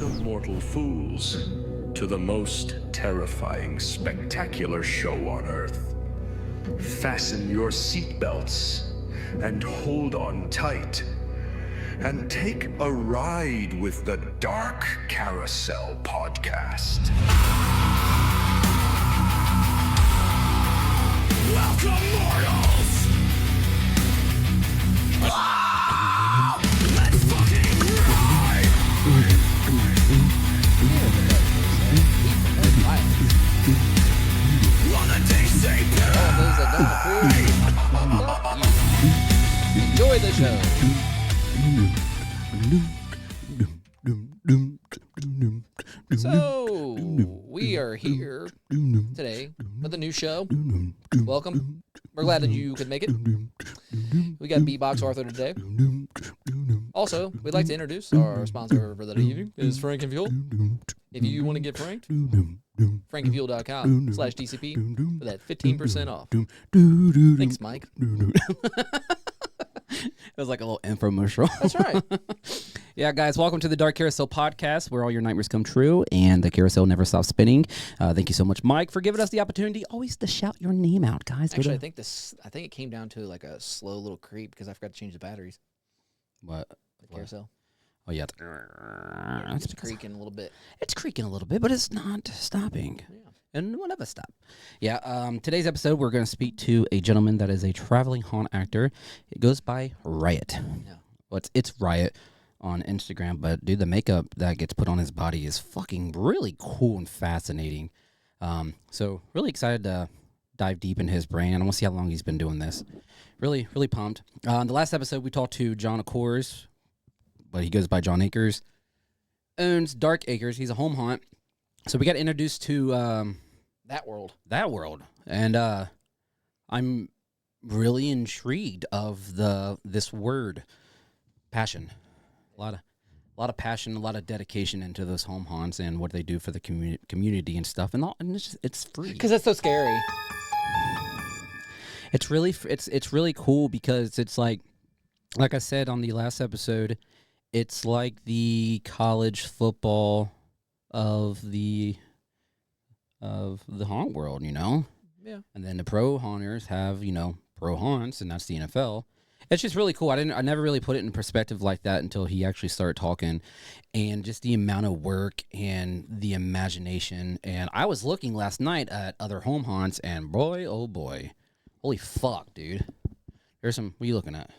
Welcome, mortal fools, to the most terrifying, spectacular show on Earth. Fasten your seatbelts and hold on tight, and take a ride with the Dark Carousel Podcast. Welcome, mortals! Let's fucking ride! One of these say All those that don't approve, enjoy the show. So, we are here today with a new show. Welcome. We're glad that you could make it. We got Beatbox Arthur today. Also, we'd like to introduce our sponsor for the evening is Frank and Fuel. If you want to get franked, frankandfuel.com/DCP for that 15% off. Thanks, Mike. It was like a little infomercial. That's right. Yeah, guys, welcome to the Dark Carousel Podcast, where all your nightmares come true and the carousel never stops spinning. Thank you so much, Mike, for giving us the opportunity always to shout your name out, guys. Actually, I think it came down to like a slow little creep because I forgot to change the batteries. What? The carousel. Oh, yeah. It's creaking a little bit. It's creaking a little bit, but it's not stopping. Yeah. And we'll never stop. Yeah, today's episode, we're going to speak to a gentleman that is a traveling haunt actor. It goes by Riot. Yeah. Well, it's Riot on Instagram, but dude, the makeup that gets put on his body is fucking really cool and fascinating. So really excited to dive deep in his brain. I want to see how long he's been doing this. Really, really pumped. In the last episode, we talked to John Acors, but he goes by John Acres. Owns Dark Acres. He's a home haunt. So we got introduced to That world. And I'm really intrigued of this word, passion. A lot of passion, a lot of dedication into those home haunts and what they do for the community and stuff. And it's free. Because that's so scary. It's really cool because it's like I said on the last episode, it's like the college football of the haunt world, you know? Yeah. And then the pro haunters have, pro haunts, and that's the NFL. It's just really cool. I never really put it in perspective like that until he actually started talking, and just the amount of work and the imagination. And I was looking last night at other home haunts, and boy, oh boy, holy fuck, dude. There's some. What are you looking at?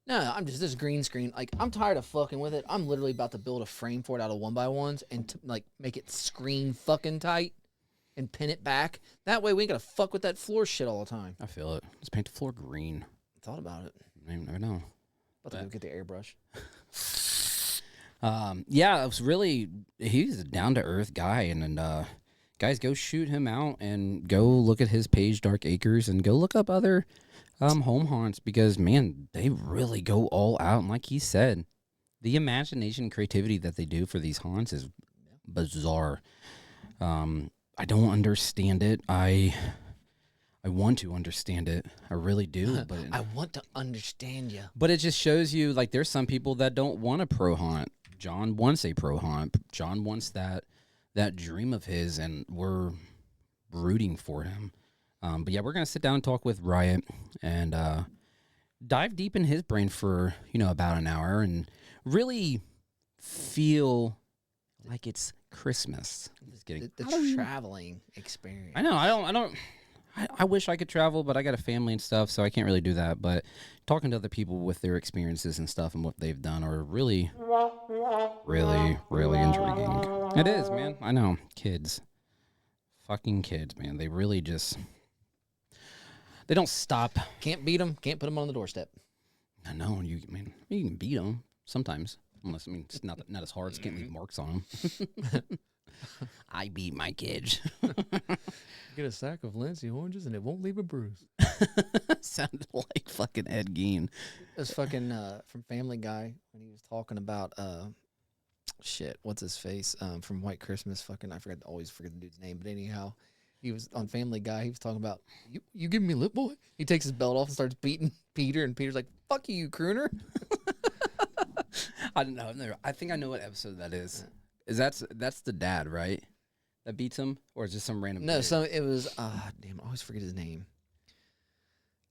No, I'm just this green screen. Like, I'm tired of fucking with it. I'm literally about to build a frame for it out of 1x1s and make it screen fucking tight and pin it back. That way we ain't gotta fuck with that floor shit all the time. I feel it. Let's paint the floor green. Thought about it. I never know. About to go get the airbrush. Yeah, it was really. He's a down to earth guy, and guys, go shoot him out and go look at his page, Dark Acres, and go look up other home haunts, because man, they really go all out. And like he said, the imagination and creativity that they do for these haunts is bizarre. I don't understand it. I want to understand it. I really do. But I want to understand you. But it just shows you, like, there's some people that don't want a pro haunt. John wants a pro haunt. John wants that dream of his, and we're rooting for him. But yeah, we're going to sit down and talk with Riot and dive deep in his brain for, about an hour and really feel like it's Christmas. Just kidding. The traveling experience. I know. I wish I could travel, but I got a family and stuff, so I can't really do that. But talking to other people with their experiences and stuff and what they've done are really, really, really intriguing. It is, man. I know. Kids. Fucking kids, man. They really just... They don't stop. Can't beat them. Can't put them on the doorstep. I know. You can beat them sometimes. Unless, it's not as hard. Can't leave marks on them. I beat my kids. Get a sack of Lindsay oranges and it won't leave a bruise. Sounded like fucking Ed Gein. It was fucking from Family Guy when he was talking about what's his face? From White Christmas. Always forget the dude's name. But anyhow, he was on Family Guy. He was talking about you giving me lip, boy. He takes his belt off and starts beating Peter, and Peter's like, "Fuck you, crooner." I don't know. I think I know what episode that is. That's the dad, right? That beats him, or is this some random? No, dude? so it was. Damn, I always forget his name.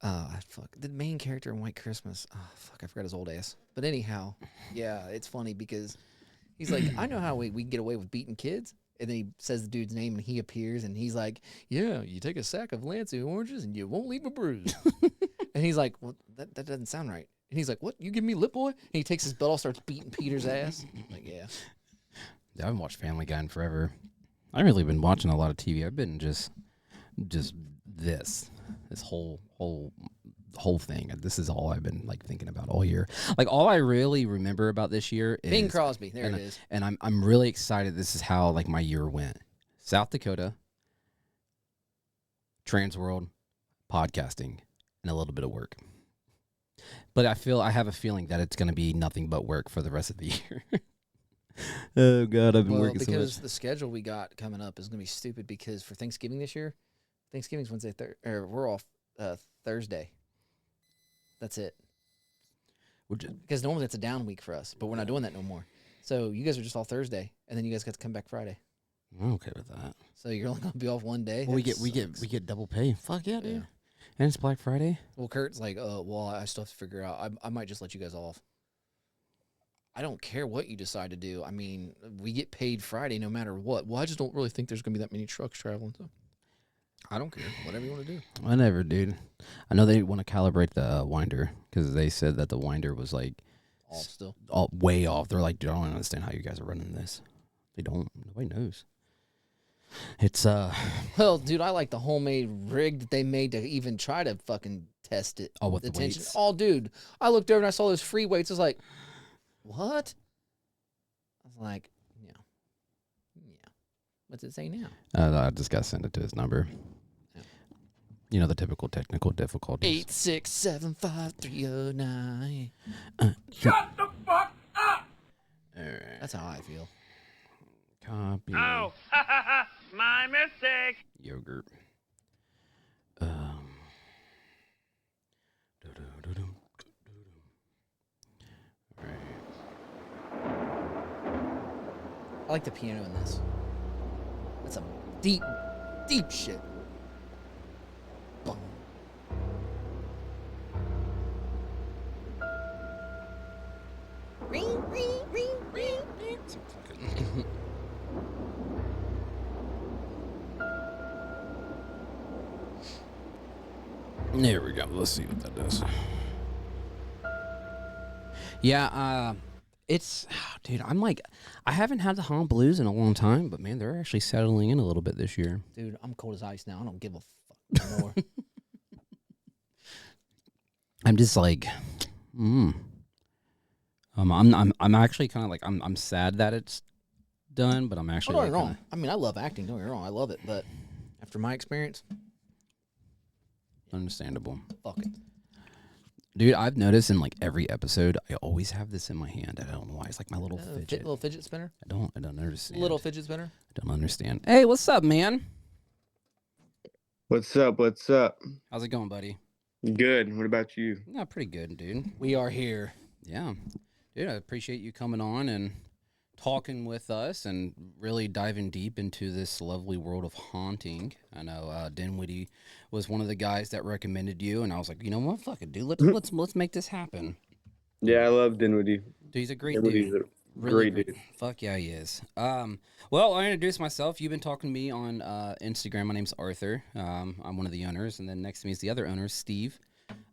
Fuck the main character in White Christmas. Fuck, I forgot his old ass. But anyhow, yeah, it's funny because he's like, I know how we get away with beating kids. And then he says the dude's name, and he appears, and he's like, yeah, you take a sack of Lancey oranges, and you won't leave a bruise. And he's like, well, that doesn't sound right. And he's like, what? You give me lip, boy? And he takes his belt off, starts beating Peter's ass. I'm like, yeah. I haven't watched Family Guy in forever. I've really been watching a lot of TV. I've been just this whole thing. This is all I've been like thinking about all year. Like all I really remember about this year is Bing Crosby. There it is. And I'm really excited. This is how like my year went. South Dakota, Trans World, podcasting, and a little bit of work. But I have a feeling that it's going to be nothing but work for the rest of the year. Oh God, I've been working so much. Because the schedule we got coming up is going to be stupid. Because for Thanksgiving this year, Thanksgiving's Wednesday, or we're off Thursday. That's it. Because normally it's a down week for us, but we're not doing that no more. So you guys are just off Thursday, and then you guys got to come back Friday. I'm okay with that. So you're only going to be off one day. Well, we get double pay. Fuck yeah, dude. And it's Black Friday. Well, Kurt's like, well, I still have to figure out. I might just let you guys off. I don't care what you decide to do. I mean, we get paid Friday no matter what. Well, I just don't really think there's going to be that many trucks traveling. So I don't care. Whatever you want to do. Whatever, dude. I know they want to calibrate the winder because they said that the winder was like off still. Way off. They're like, dude, I don't understand how you guys are running this. They don't. Nobody knows. It's Well, dude, I like the homemade rig that they made to even try to fucking test it. Oh, with the tension. weights. Oh, dude, I looked over and I saw those free weights. I was like, what? I was like, yeah. What's it say now? I just got to send it to his number. Yeah. You know the typical technical difficulties. 8675309. Shut the fuck up! All right. That's how I feel. Copy. Oh, my mistake. Yogurt. All right. I like the piano in this. That's some deep, deep shit. Boom. Ring, ring, ring, ring, ring. There we go. Let's see what that does. Yeah, it's, dude, I'm like, I haven't had the Haunt Blues in a long time, but man, they're actually settling in a little bit this year. Dude, I'm cold as ice now. I don't give a fuck anymore. I'm just like, I'm actually kind of like, I'm sad that it's done, but I'm actually Don't get me like, wrong. I mean, I love acting. Don't get me wrong. I love it. But after my experience, understandable. fuck it. Dude, I've noticed in like every episode, I always have this in my hand. I don't know why. It's like my little fidget. Little fidget spinner? I don't understand. Little fidget spinner? I don't understand. Hey, what's up, man? What's up? What's up? How's it going, buddy? Good. What about you? Yeah, pretty good, dude. We are here. Yeah. Dude, I appreciate you coming on and talking with us and really diving deep into this lovely world of haunting. I know Dinwiddie was one of the guys that recommended you, and I was like, you know what? Fuck it, dude. Let's make this happen. Yeah, I love Dinwiddie. Dude, he's a great Dinwiddie's dude. a great dude. Fuck yeah, he is. Well, I introduced myself. You've been talking to me on Instagram. My name's Arthur. I'm one of the owners, and then next to me is the other owner, Steve.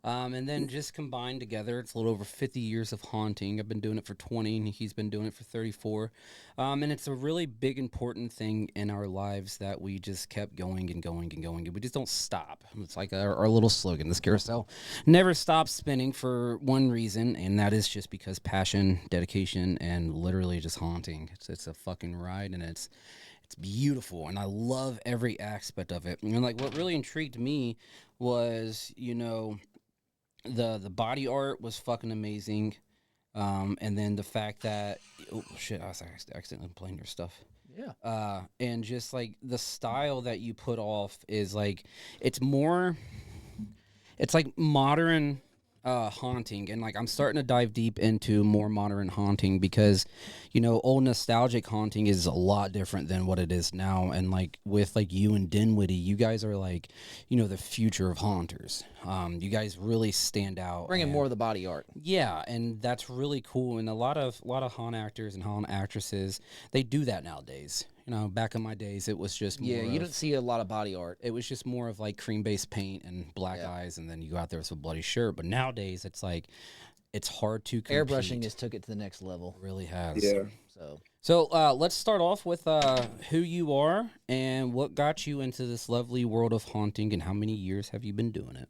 And then just combined together, it's a little over 50 years of haunting. I've been doing it for 20, and he's been doing it for 34. And it's a really big, important thing in our lives that we just kept going and going and going, and we just don't stop. It's like our little slogan, this carousel never stops spinning for one reason, and that is just because passion, dedication, and literally just haunting. It's a fucking ride, and it's beautiful, and I love every aspect of it. And like what really intrigued me was, you know, the body art was fucking amazing, and then the fact that oh shit, I was accidentally playing your stuff. Yeah. And just like the style that you put off is like it's like modern haunting, and like I'm starting to dive deep into more modern haunting because, old nostalgic haunting is a lot different than what it is now. And like with like you and Dinwiddie, you guys are like, the future of haunters. You guys really stand out, Bringing more of the body art. yeah, and that's really cool. And a lot of haunt actors and haunt actresses, they do that nowadays. Back in my days, it was just more Yeah, you didn't see a lot of body art. it was just more of like cream based paint and black eyes, and then you go out there with a bloody shirt. But nowadays, it's like it's hard to compete. Airbrushing has took it to the next level. It really has. Yeah. So Let's start off with who you are and what got you into this lovely world of haunting, and how many years have you been doing it?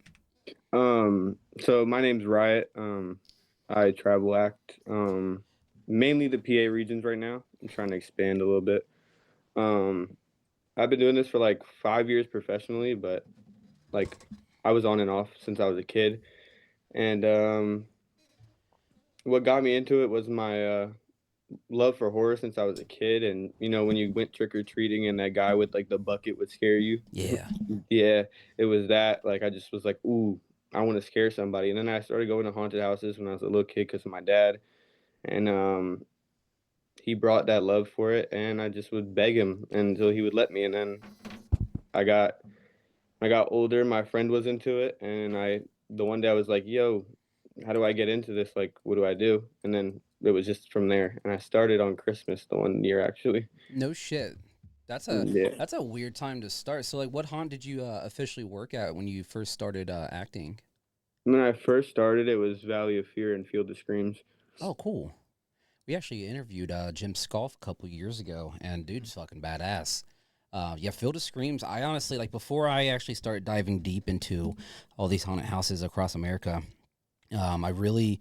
So my name's Riot. I travel act, mainly the PA regions right now. I'm trying to expand a little bit. I've been doing this for like 5 years professionally, but like I was on and off since I was a kid. And what got me into it was my love for horror since I was a kid. And when you went trick or treating and that guy with like the bucket would scare you. Yeah. Yeah, it was that. Like I just was like, ooh, I want to scare somebody. And then I started going to haunted houses when I was a little kid because of my dad. And he brought that love for it, and I just would beg him until he would let me. And then I got older. My friend was into it, and the one day I was like, "Yo, how do I get into this? Like, what do I do?" And then it was just from there. And I started on Christmas the one year actually. No shit. That's Yeah. that's a weird time to start. So like, what haunt did you officially work at when you first started acting? When I first started, it was Valley of Fear and Field of Screams. Oh, cool. We actually interviewed Jim Scoff a couple years ago, and dude's fucking badass. Yeah, Field of Screams. I honestly, like, before I actually started diving deep into all these haunted houses across America, I really,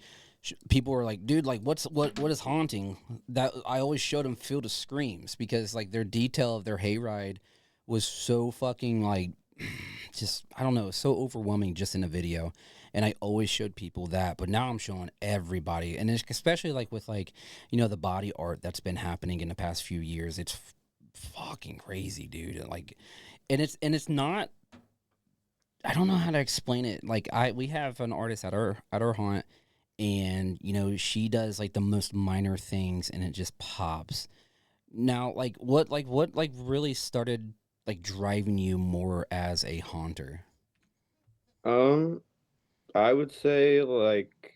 people were like, dude, like, what is haunting? That I always showed them Field of Screams because like their detail of their hayride was so fucking like, just I don't know, so overwhelming just in a video. And I always showed people that, but now I'm showing everybody, and especially like with like, the body art that's been happening in the past few years. It's fucking crazy, dude. And like, and it's not. I don't know how to explain it. Like we have an artist at our haunt, and she does like the most minor things, and it just pops. Now, what really started like driving you more as a haunter? I would say like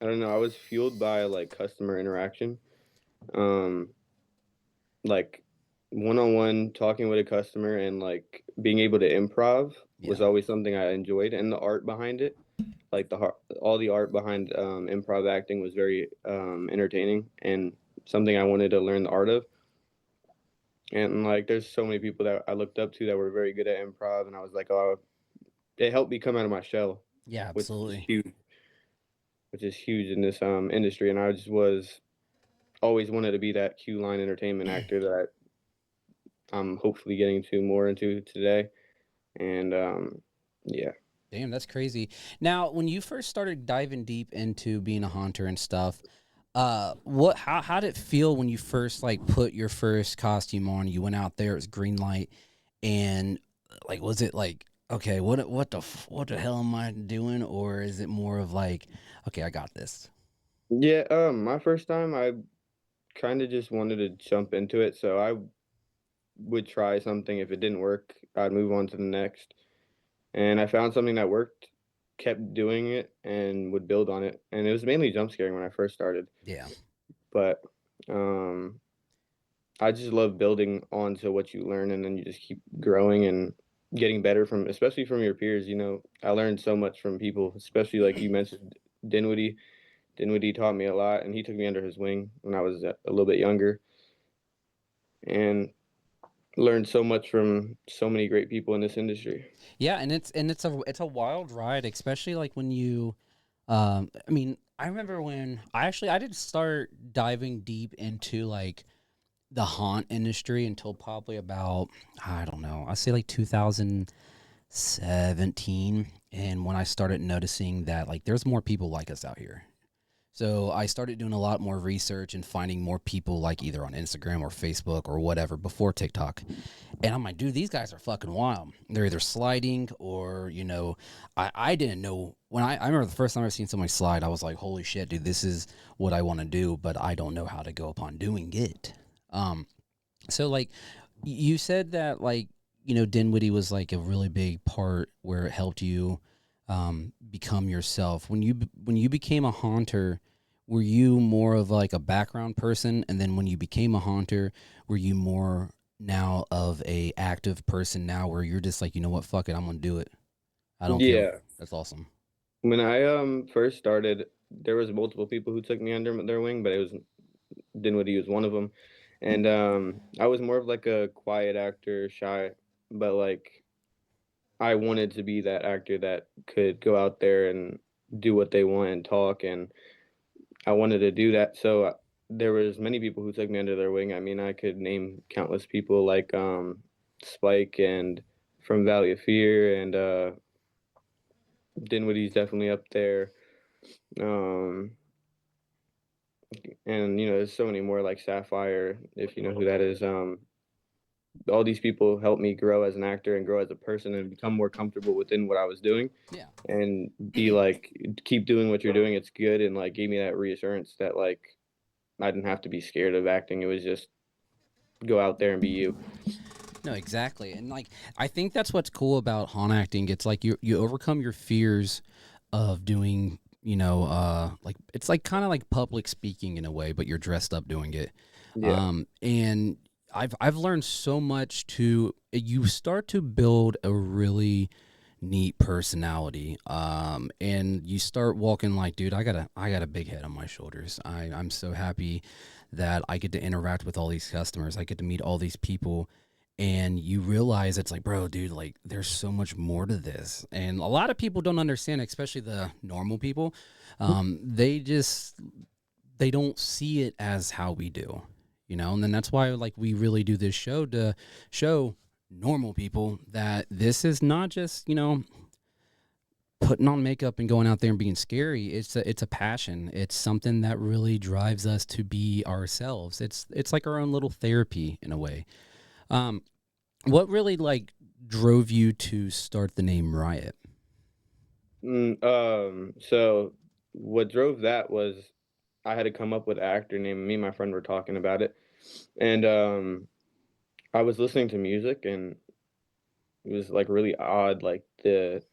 I don't know. I was fueled by like customer interaction, um, like one-on-one talking with a customer and like being able to improv was Yeah. always something I enjoyed, and the art behind it, like all the art behind improv acting was very entertaining and something I wanted to learn the art of. And like, there's so many people that I looked up to that were very good at improv, and I was like, oh, it helped me come out of my shell, Yeah, which is absolutely. huge, in this industry. And I just was always wanted to be that Q line entertainment actor that I'm hopefully getting to more into today. And yeah. Damn, that's crazy. Now, when you first started diving deep into being a haunter and stuff, how did it feel when you first like put your first costume on? You went out there, it was green light, and like, was it like, okay, what the hell am I doing, or is it more of like, okay, I got this? Yeah, my first time I kind of just wanted to jump into it, so I would try something. If it didn't work, I'd move on to the next. And I found something that worked, kept doing it, and would build on it. And it was mainly jump scaring when I first started, Yeah, but um, I just love building onto what you learn, and then you just keep growing and getting better from, especially from your peers. I learned so much from people, especially like you mentioned, Dinwiddie. Dinwiddie taught me a lot, and he took me under his wing when I was a little bit younger, and learned so much from so many great people in this industry. yeah, and it's a wild ride, especially like when you, I mean, I remember when I didn't start diving deep into like the haunt industry until probably about, I don't know, I say like 2017, and when I started noticing that like there's more people like us out here. So I started doing a lot more research and finding more people like either on Instagram or Facebook or whatever before TikTok. And I'm like, dude, these guys are fucking wild. They're either sliding or, I didn't know I remember the first time I seen somebody slide, I was like, holy shit, dude, this is what I want to do, but I don't know how to go upon doing it. So like you said that like, Dinwiddie was like a really big part where it helped you become yourself. When you became a haunter, were you more of like a background person, and then when you became a haunter, were you more now of a active person now, where you're just like, you know what, fuck it, I'm gonna do it. I don't care. Yeah. That's awesome. When I first started, there was multiple people who took me under their wing, but it was Dinwiddie was one of them. And I was more of like a quiet actor, shy, but like I wanted to be that actor that could go out there and do what they want and talk, and I wanted to do that. So there was many people who took me under their wing. I mean, I could name countless people like Spike and from Valley of Fear, and Dinwiddie's definitely up there. Um, and there's so many more like Sapphire, if you know who that is. All these people helped me grow as an actor and grow as a person and become more comfortable within what I was doing. Yeah. And be like, keep doing what you're doing. It's good. And like gave me that reassurance that like I didn't have to be scared of acting. It was just go out there and be you. No, exactly. And like I think that's what's cool about haunt acting. It's like you overcome your fears of doing, like it's like kind of like public speaking in a way, but you're dressed up doing it. Yeah. And I've learned so much you start to build a really neat personality. And you start walking like, dude, I got a big head on my shoulders. I'm so happy that I get to interact with all these customers. I get to meet all these people. And you realize it's like, bro, dude, like there's so much more to this. And a lot of people don't understand, especially the normal people. They don't see it as how we do, and then that's why like we really do this show to show normal people that this is not just, putting on makeup and going out there and being scary. It's a passion. It's something that really drives us to be ourselves. It's like our own little therapy in a way. What really like drove you to start the name Riot? So what drove that was I had to come up with an actor name. Me and my friend were talking about it, and I was listening to music, and it was like really odd. Like the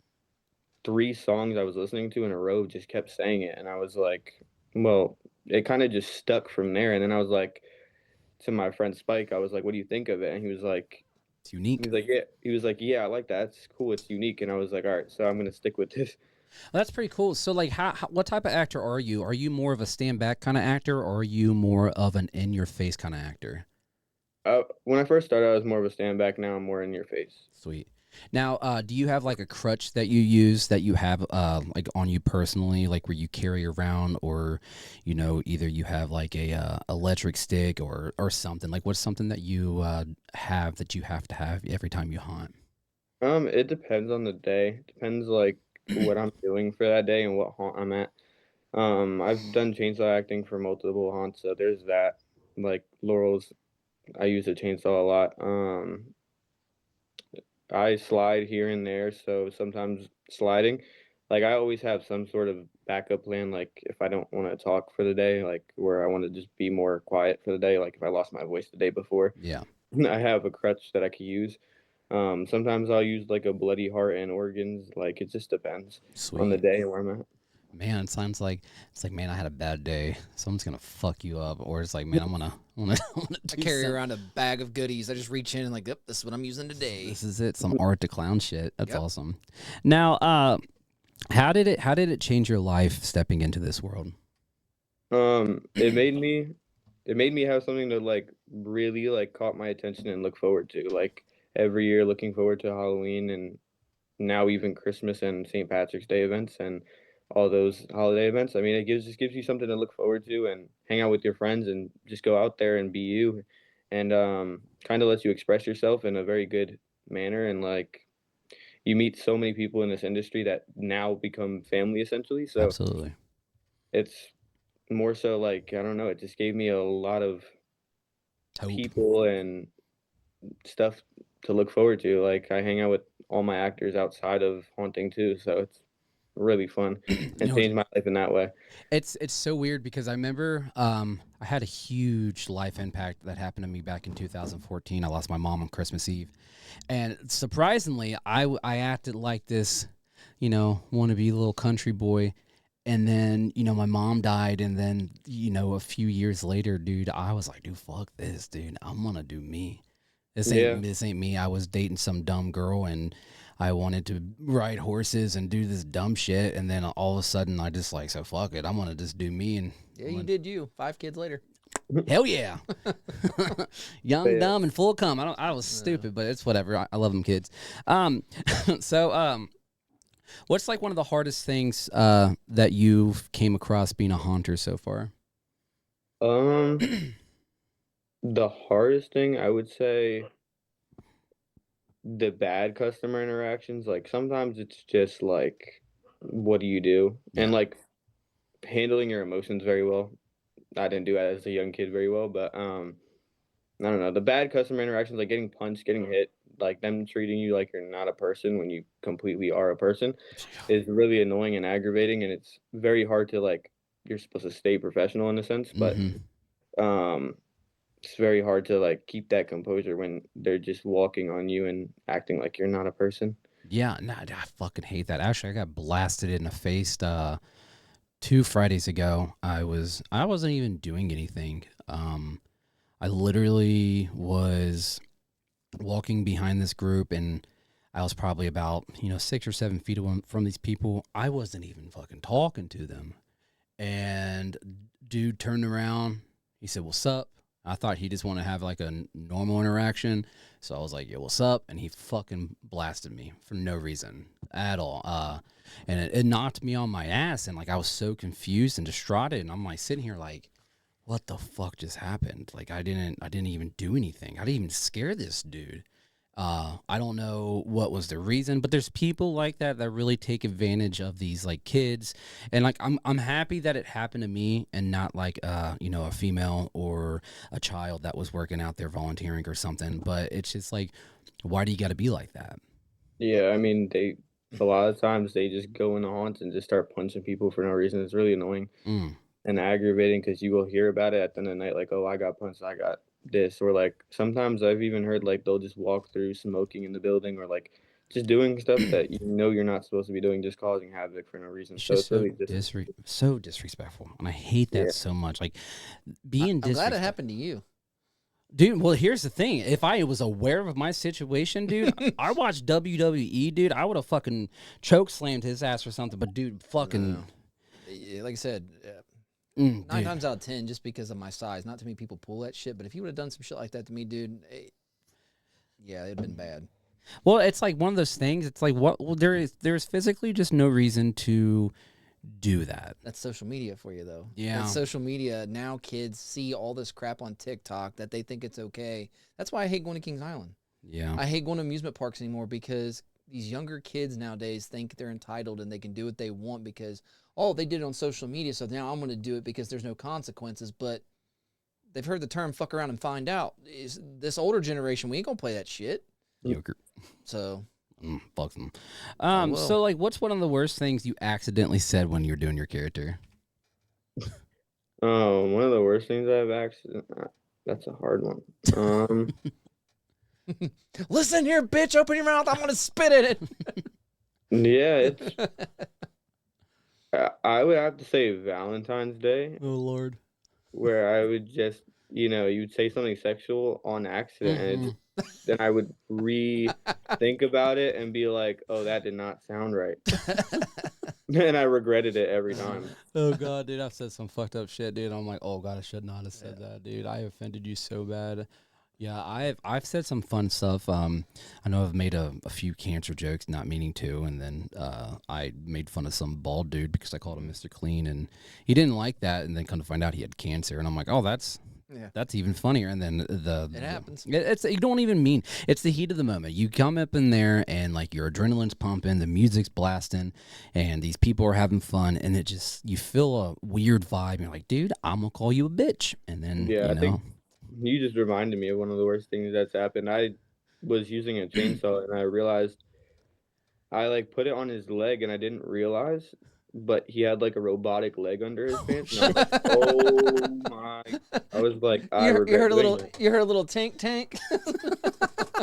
3 songs I was listening to in a row just kept saying it, and I was like, well, it kind of just stuck from there. And then I was like, to my friend Spike, I was like, what do you think of it? And he was like, It's unique. yeah, I like that. It's cool. It's unique. And I was like, all right, so I'm gonna stick with this. Well, that's pretty cool. So, like, what type of actor are you? Are you more of a stand back kind of actor, or are you more of an in your face kind of actor? When I first started, I was more of a stand back. Now I'm more in your face. Sweet. Now, do you have like a crutch that you use that you have like on you personally, like where you carry around, or either you have like a electric stick or something? Like, what's something that you have that you have to have every time you haunt? It depends on the day. Depends like what I'm doing for that day and what haunt I'm at. I've done chainsaw acting for multiple haunts, so there's that. Like Laurel's, I use a chainsaw a lot. I slide here and there, so sometimes sliding. Like I always have some sort of backup plan, like if I don't want to talk for the day, like where I want to just be more quiet for the day, like if I lost my voice the day before. Yeah. I have a crutch that I could use. Sometimes I'll use like a bloody heart and organs. Like it just depends on the Sweet. day and where I'm at. Man, it sounds like it's like, man, I had a bad day. Someone's gonna fuck you up, or it's like, man, I'm gonna I do carry some- around a bag of goodies. I just reach in and like, yep, this is what I'm using today. This is it. Some art to clown shit. That's Yep. awesome. Now, how did it change your life stepping into this world? It made me have something to like really like caught my attention and look forward to. Like every year, looking forward to Halloween and now even Christmas and St. Patrick's Day events and all those holiday events. I mean, it just gives you something to look forward to and hang out with your friends and just go out there and be you, and kind of lets you express yourself in a very good manner. And like you meet so many people in this industry that now become family essentially. So Absolutely. it's more so like, I don't know, it just gave me a lot of Hope. people and stuff to look forward to. Like, I hang out with all my actors outside of haunting too, so it's really fun and changed my life in that way. It's so weird because I remember I had a huge life impact that happened to me back in 2014. I lost my mom on Christmas Eve, and surprisingly, I acted like this, wannabe little country boy. And then, my mom died, and then, a few years later, dude, I was like, dude, fuck this, dude. I'm gonna do me. This ain't me. I was dating some dumb girl, and I wanted to ride horses and do this dumb shit, and then all of a sudden, I just like, so fuck it. I'm gonna just do me. And Yeah, you did you. 5 kids later. hell yeah, young, dumb, and full of cum. I was stupid, but it's whatever. I love them kids. What's like one of the hardest things that you've came across being a haunter so far? The hardest thing, I would say, the bad customer interactions. Like, sometimes it's just like, what do you do? And like handling your emotions very well. I didn't do that as a young kid very well, but I don't know. The bad customer interactions, like getting punched, getting hit, like them treating you like you're not a person when you completely are a person, is really annoying and aggravating, and it's very hard to, like, you're supposed to stay professional in a sense, but it's very hard to, like, keep that composure when they're just walking on you and acting like you're not a person. Yeah, no, I fucking hate that. Actually, I got blasted in the face 2 Fridays ago. I wasn't even doing anything. I literally was walking behind this group, and I was probably about 6 or 7 feet from these people. I wasn't even fucking talking to them, and dude turned around. He said, "What's up?" I thought he just wanted to have like a normal interaction, so I was like, "Yo, what's up?" And he fucking blasted me for no reason at all. And it knocked me on my ass, and like I was so confused and distraught, and I'm like sitting here like, what the fuck just happened? Like I didn't even do anything. I didn't even scare this dude. I don't know what was the reason, but there's people like that really take advantage of these like kids, and like I'm happy that it happened to me and not like a female or a child that was working out there volunteering or something. But it's just like, why do you got to be like that? Yeah, I mean, a lot of times they just go into haunts and just start punching people for no reason. It's really annoying and aggravating because you will hear about it at the end of the night, like, oh, I got punched, I got this, or like sometimes I've even heard like they'll just walk through smoking in the building, or like just doing stuff that you're not supposed to be doing, just causing havoc for no reason. It's So just it's really just so disrespectful, and I hate that so much. Like being I'm glad it happened to you. Dude, well, here's the thing. If I was aware of my situation, dude, I watched WWE, dude. I would have fucking choke slammed his ass or something. But, dude, fucking... No. Like I said, 9 times out of 10, just because of my size, not too many people pull that shit. But if you would have done some shit like that to me, dude, yeah, it'd been bad. Well, it's like one of those things. It's like, what? Well, there's physically just no reason to do that. That's social media for you, though. Yeah. That's social media. Now kids see all this crap on TikTok that they think it's okay. That's why I hate going to Kings Island. Yeah. I hate going to amusement parks anymore because these younger kids nowadays think they're entitled and they can do what they want because, oh, they did it on social media, so now I'm going to do it because there's no consequences. But they've heard the term fuck around and find out. This older generation, we ain't going to play that shit. Yogurt. So... fuck them. So, like, what's one of the worst things you accidentally said when you were doing your character? one of the worst things I've accidentally... That's a hard one. Listen here, bitch, open your mouth. I'm going to spit in it. Yeah, it's... I would have to say Valentine's Day. Oh, Lord. Where I would just, you'd say something sexual on accident, and then I would think about it and be like, oh, that did not sound right. And I regretted it every time. Oh, God, dude, I've said some fucked up shit, dude. I'm like, oh, God, I should not have said that, dude. I offended you so bad. Yeah, I've said some fun stuff. I know I've made a few cancer jokes, not meaning to, and then I made fun of some bald dude because I called him Mr. Clean, and he didn't like that, and then come to find out he had cancer, and I'm like, oh, that's Yeah. That's even funnier. And then It happens. It's you don't even mean it's the heat of the moment. You come up in there and like your adrenaline's pumping, the music's blasting, and these people are having fun, and it just you feel a weird vibe. And you're like, dude, I'm gonna call you a bitch, and then Yeah, I think you just reminded me of one of the worst things that's happened. I was using a chainsaw and I realized I like put it on his leg and I didn't realize, but he had like a robotic leg under his pants, and I was like, "Oh my!" I was like, "I You regret heard a doing little. this." You heard a little tank.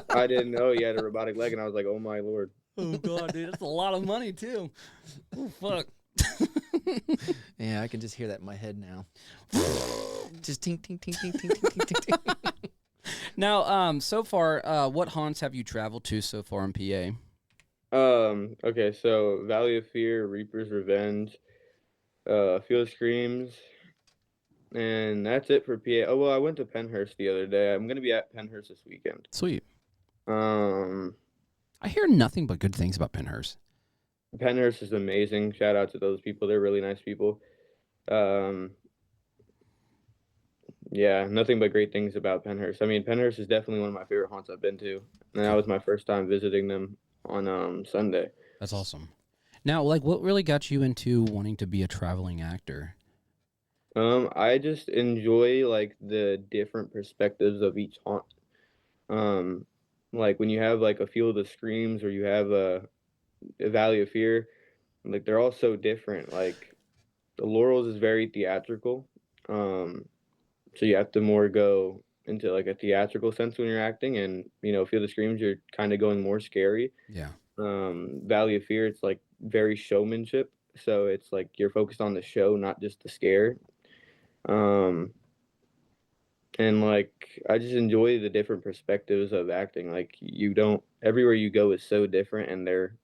I didn't know he had a robotic leg, and I was like, "Oh my lord!" oh god, dude, that's a lot of money too. Oh fuck. Yeah, I can just hear that in my head now. Just tink, tink, tink, tink, tink, tink, tink, tink, tink. Now, so far, what haunts have you traveled to so far in PA? Okay, so Valley of Fear, Reaper's Revenge, Field of Screams, and that's it for PA. Oh well, I went to Penhurst the other day. I'm gonna be at Penhurst this weekend. Sweet. Um, I hear nothing but good things about Penhurst. Penhurst is amazing. Shout out to those people. They're really nice people. Yeah, nothing but great things about Penhurst. I mean, Penhurst is definitely one of my favorite haunts I've been to, and that was my first time visiting them on Sunday. That's awesome. Now, like, what really got you into wanting to be a traveling actor? I just enjoy like the different perspectives of each haunt. Like when you have like a Field of Screams or you have a Valley of Fear, like they're all so different. Like the Laurels is very theatrical, so you have to more go into like a theatrical sense when you're acting, and Field of Screams you're kind of going more scary. Yeah. Valley of Fear it's like very showmanship, so it's like you're focused on the show, not just the scare. And like I just enjoy the different perspectives of acting. Like you don't everywhere you go is so different, and they're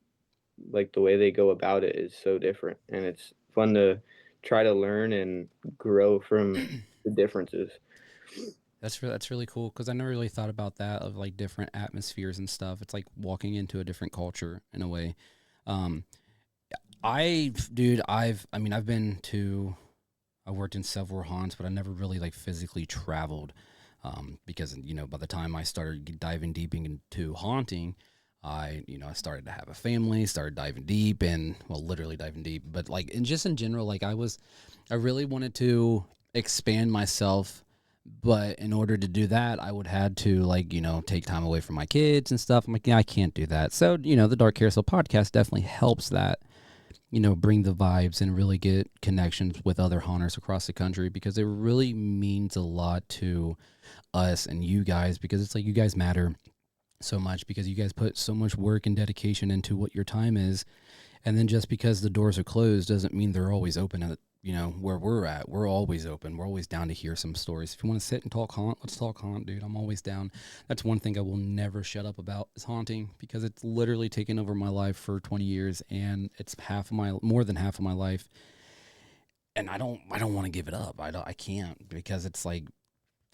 like the way they go about it is so different, and it's fun to try to learn and grow from the differences. That's really cool because I never really thought about that of like different atmospheres and stuff. It's like walking into a different culture in a way. I've been to, I worked in several haunts, but I never really like physically traveled because by the time I started diving deep into haunting, I started to have a family, started diving deep and literally diving deep, but like in general, like I really wanted to expand myself. But in order to do that, I would had to take time away from my kids and stuff. I'm like, yeah, I can't do that. So, the Dark Carousel Podcast definitely helps that, bring the vibes and really get connections with other haunters across the country because it really means a lot to us and you guys because it's like you guys matter so much because you guys put so much work and dedication into what your time is. And then just because the doors are closed doesn't mean they're always open at where we're at. We're always open. We're always down to hear some stories. If you want to sit and talk haunt, let's talk haunt, dude. I'm always down. That's one thing I will never shut up about is haunting because it's literally taken over my life for 20 years and it's more than half of my life. And I don't want to give it up. I can't because it's like,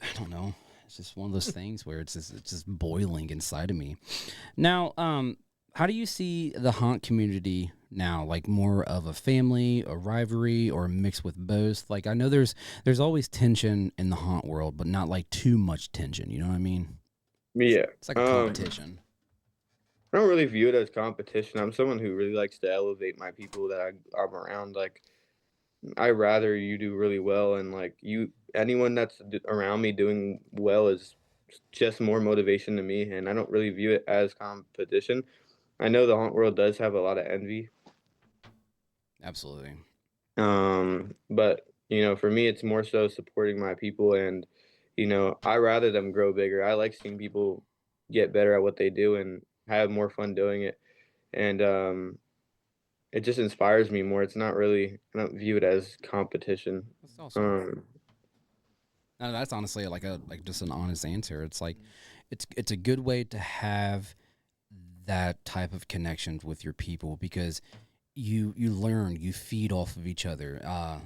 I don't know. It's just one of those things where it's just boiling inside of me. Now, how do you see the haunt community now? Like more of a family, a rivalry, or a mix with both? Like I know there's always tension in the haunt world, but not like too much tension. You know what I mean? Yeah, It's like a competition. I don't really view it as competition. I'm someone who really likes to elevate my people that I'm around. Like I rather you do really well, and like anyone that's around me doing well is just more motivation to me, and I don't really view it as competition. I know the haunt world does have a lot of envy. Absolutely. But for me, it's more so supporting my people, and I rather them grow bigger. I like seeing people get better at what they do and have more fun doing it, and it just inspires me more. It's not really I don't view it as competition. That's awesome. No, that's honestly like just an honest answer. It's like it's a good way to have that type of connections with your people because you learn, you feed off of each other.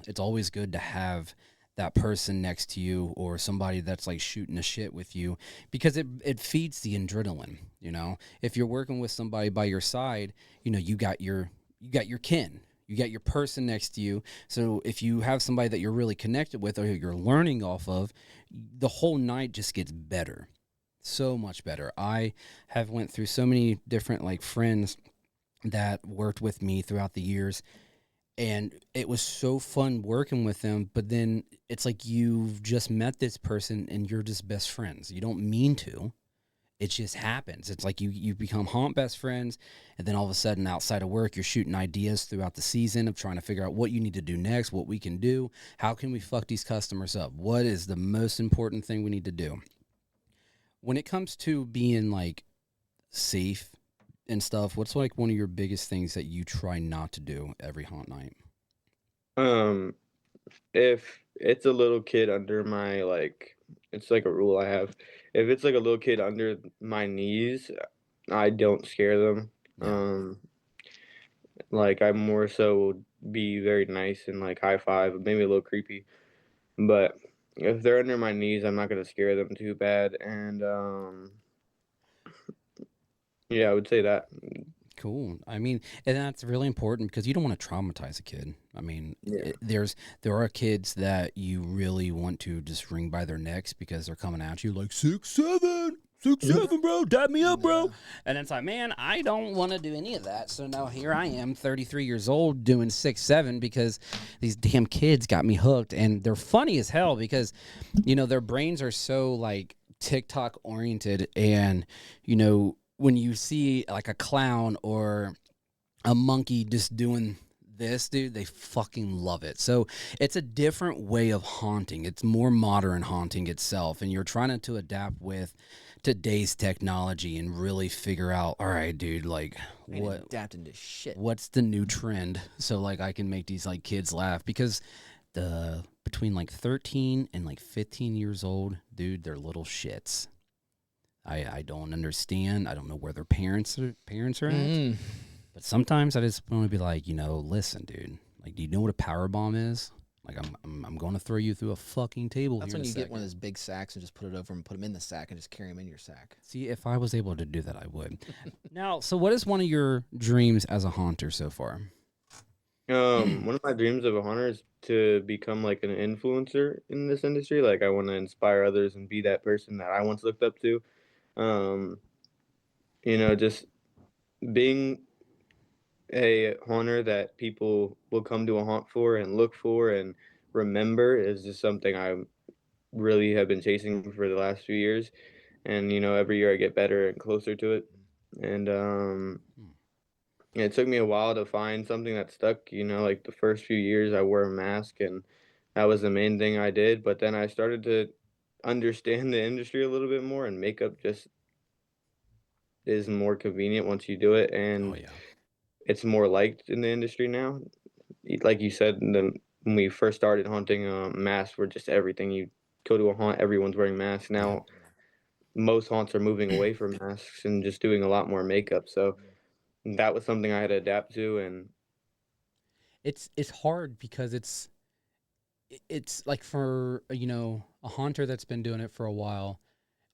It's always good to have that person next to you or somebody that's like shooting the shit with you because it feeds the adrenaline. If you're working with somebody by your side, you got your kin. You got your person next to you. So if you have somebody that you're really connected with or you're learning off of, the whole night just gets better. So much better. I have went through so many different like friends that worked with me throughout the years, and it was so fun working with them. But then it's like you've just met this person and you're just best friends. You don't mean to. It just happens. It's like you become haunt best friends, and then all of a sudden outside of work, you're shooting ideas throughout the season of trying to figure out what you need to do next, what we can do, how can we fuck these customers up, what is the most important thing we need to do. When it comes to being like safe and stuff, what's like one of your biggest things that you try not to do every haunt night? If it's a little kid under my like, it's like a rule I have. If it's like a little kid under my knees, I don't scare them. Yeah. Like I more so be very nice and like high five, maybe a little creepy. But if they're under my knees, I'm not gonna scare them too bad. And yeah, I would say that. Cool. I mean, and that's really important because you don't want to traumatize a kid. I mean, Yeah. there are kids that you really want to just wring by their necks because they're coming at you like 6'7", 6'7", bro, dab me up, bro. And it's like, man, I don't want to do any of that. So now here I am, 33 years old, doing 6'7" because these damn kids got me hooked, and they're funny as hell because, you know, their brains are so like TikTok oriented, and you know, when you see like a clown or a monkey just doing this, dude, they fucking love it. So it's a different way of haunting. It's more modern haunting itself, and you're trying to adapt with today's technology and really figure out, all right, dude, like what adapting to shit. what's the new trend, so like I can make these like kids laugh, because the between like 13 and like 15 years old, dude, they're little shits. I don't understand. I don't know where their parents are at. But sometimes I just want to be like, you know, listen, dude. Like, do you know what a power bomb is? Like, I'm going to throw you through a fucking table. That's here when in a you get second. one of those big sacks and just put it over and put them in the sack and just carry them in your sack. See, if I was able to do that, I would. Now, so what is one of your dreams as a haunter so far? One of my dreams of a hunter is to become like an influencer in this industry. Like I want to inspire others and be that person that I once looked up to. Um, just being a haunter that people will come to a haunt for and look for and remember is just something I really have been chasing for the last few years. And every year I get better and closer to it. And it took me a while to find something that stuck. Like the first few years I wore a mask, and that was the main thing I did. But then I started to understand the industry a little bit more, and makeup just is more convenient once you do it, Oh, and yeah. it's more liked in the industry now. Like you said, when we first started hunting, masks were just everything. You go to a haunt, everyone's wearing masks. Now most haunts are moving away from masks and just doing a lot more makeup. So that was something I had to adapt to. And It's hard because it's like, for, you know, a haunter that's been doing it for a while,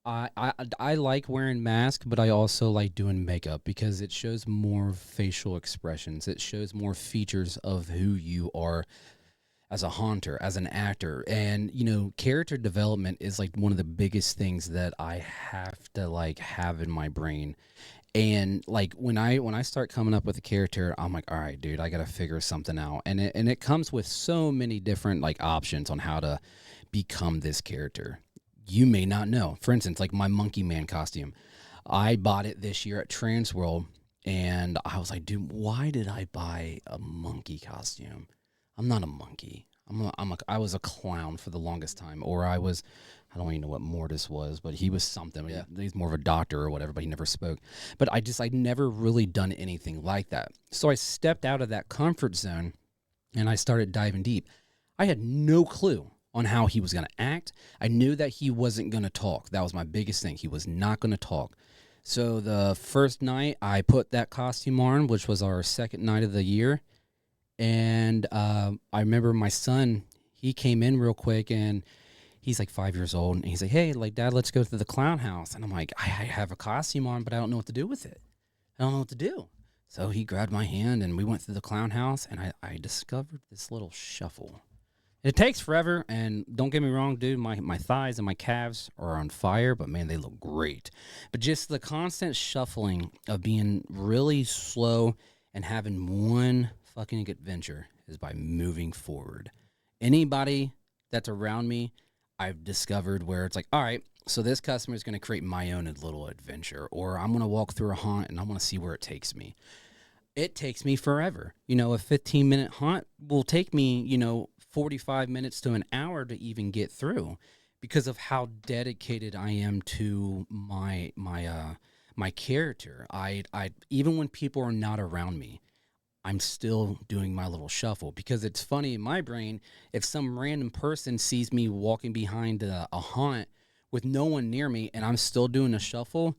I like wearing masks, but I also like doing makeup because it shows more facial expressions. It shows more features of who you are as a haunter, as an actor. And, you know, character development is like one of the biggest things that I have to like have in my brain. And like when I start coming up with a character, I'm like, all right, dude, I got to figure something out. And it comes with so many different like options on how to become this character. You may not know. For instance, like my Monkey Man costume. I bought it this year at Transworld, and I was like, dude, why did I buy a monkey costume? I'm not a monkey. I was a clown for the longest time, or I don't even know what Mortis was, but he was something. Yeah. He's more of a doctor or whatever, but he never spoke. But I never really done anything like that. So I stepped out of that comfort zone, and I started diving deep. I had no clue on how he was going to act. I knew that he wasn't going to talk. That was my biggest thing. He was not going to talk. So the first night I put that costume on, which was our second night of the year, and I remember my son, he came in real quick, and he's like 5 years old, and he's like, hey, like, Dad, let's go to the clown house. And I'm like, I have a costume on, but I don't know what to do with it. I don't know what to do. So he grabbed my hand and we went through the clown house, and I discovered this little shuffle. It takes forever, and don't get me wrong, dude, my thighs and my calves are on fire, but man, they look great. But just the constant shuffling of being really slow and having one fucking adventure is by moving forward. Anybody that's around me, I've discovered where it's like, all right, so this customer is going to create my own little adventure, or I'm going to walk through a haunt and I want to see where it takes me. It takes me forever. A 15-minute haunt will take me, 45 minutes to an hour to even get through, because of how dedicated I am to my character. I even when people are not around me, I'm still doing my little shuffle, because it's funny in my brain, if some random person sees me walking behind a haunt with no one near me and I'm still doing a shuffle,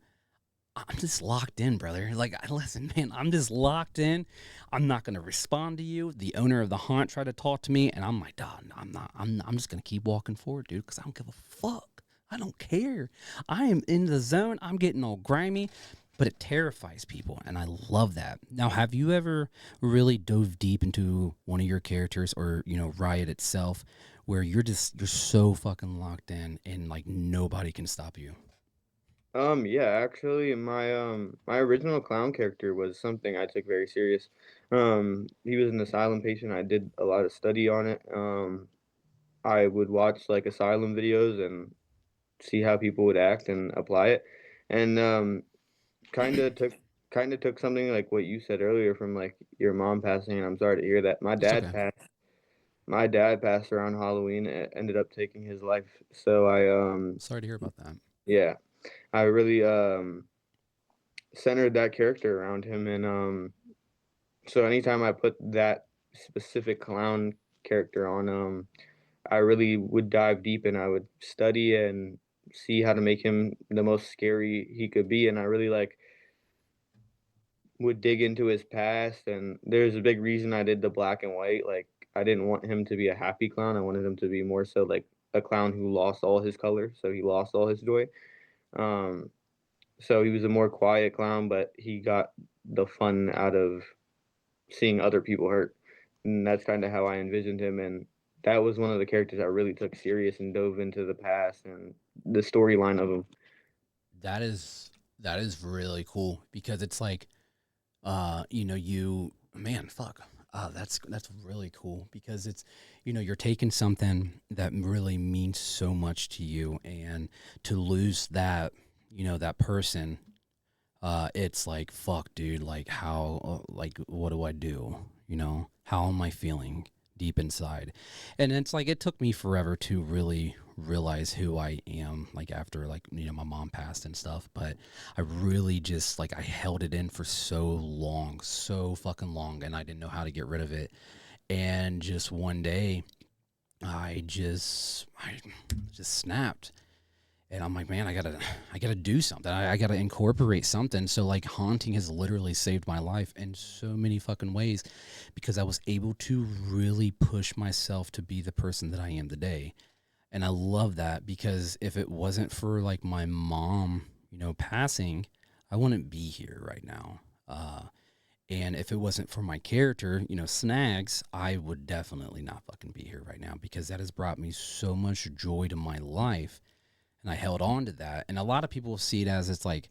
I'm just locked in, brother. Like, listen, man, I'm just locked in. I'm not going to respond to you. The owner of the haunt tried to talk to me, and I'm like, dog, I'm just going to keep walking forward, dude, because I don't give a fuck. I don't care. I am in the zone. I'm getting all grimy, but it terrifies people, and I love that. Now, have you ever really dove deep into one of your characters, or, Riot itself, where you're so fucking locked in and, like, nobody can stop you? Yeah, actually, my original clown character was something I took very serious. He was an asylum patient. I did a lot of study on it. I would watch like asylum videos and see how people would act and apply it, and kind of took kind of took something like what you said earlier from like your mom passing, and I'm sorry to hear that. It's okay. My dad passed around Halloween. It ended up taking his life. So Sorry to hear about that. yeah, I really centered that character around him, and so anytime I put that specific clown character on, I really would dive deep and I would study and see how to make him the most scary he could be, and I really like would dig into his past. And there's a big reason I did the black and white. Like, I didn't want him to be a happy clown. I wanted him to be more so like a clown who lost all his color, so he lost all his joy. Um, so he was a more quiet clown, but he got the fun out of seeing other people hurt. And that's kind of how I envisioned him. And that was one of the characters I really took serious and dove into the past and the storyline of him. That is really cool, because it's like, man, fuck. That's really cool, because it's, you're taking something that really means so much to you, and to lose that, that person, it's like, fuck, dude, like, how, like, what do I do? How am I feeling deep inside? And it's like, it took me forever to really realize who I am, like, after, like, my mom passed and stuff. But I really just, like, I held it in for so fucking long, and I didn't know how to get rid of it. And just one day, I just snapped. And I'm like, man, I gotta do something. I gotta incorporate something. So, like, haunting has literally saved my life in so many fucking ways, because I was able to really push myself to be the person that I am today. And I love that, because if it wasn't for, like, my mom, passing, I wouldn't be here right now. And if it wasn't for my character, Snags, I would definitely not fucking be here right now, because that has brought me so much joy to my life. And I held on to that. And a lot of people see it as, it's like,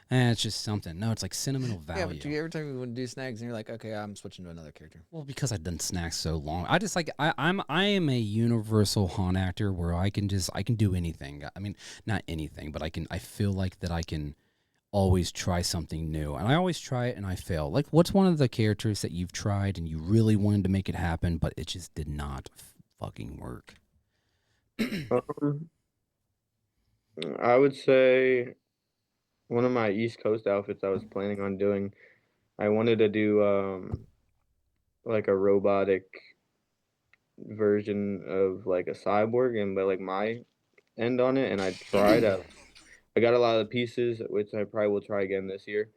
it's just something. No, it's like sentimental value. Yeah, but every time you want to do Snags, and you're like, okay, I'm switching to another character. Well, because I've done Snags so long. I just like, I am a universal haunt actor, where I can do anything. I mean, not anything, but I feel like that I can always try something new. And I always try it and I fail. Like, what's one of the characters that you've tried and you really wanted to make it happen, but it just did not fucking work? I would say one of my East Coast outfits I was planning on doing, I wanted to do like a robotic version of like a cyborg, and but like my end on it, and I tried. I got a lot of the pieces, which I probably will try again this year.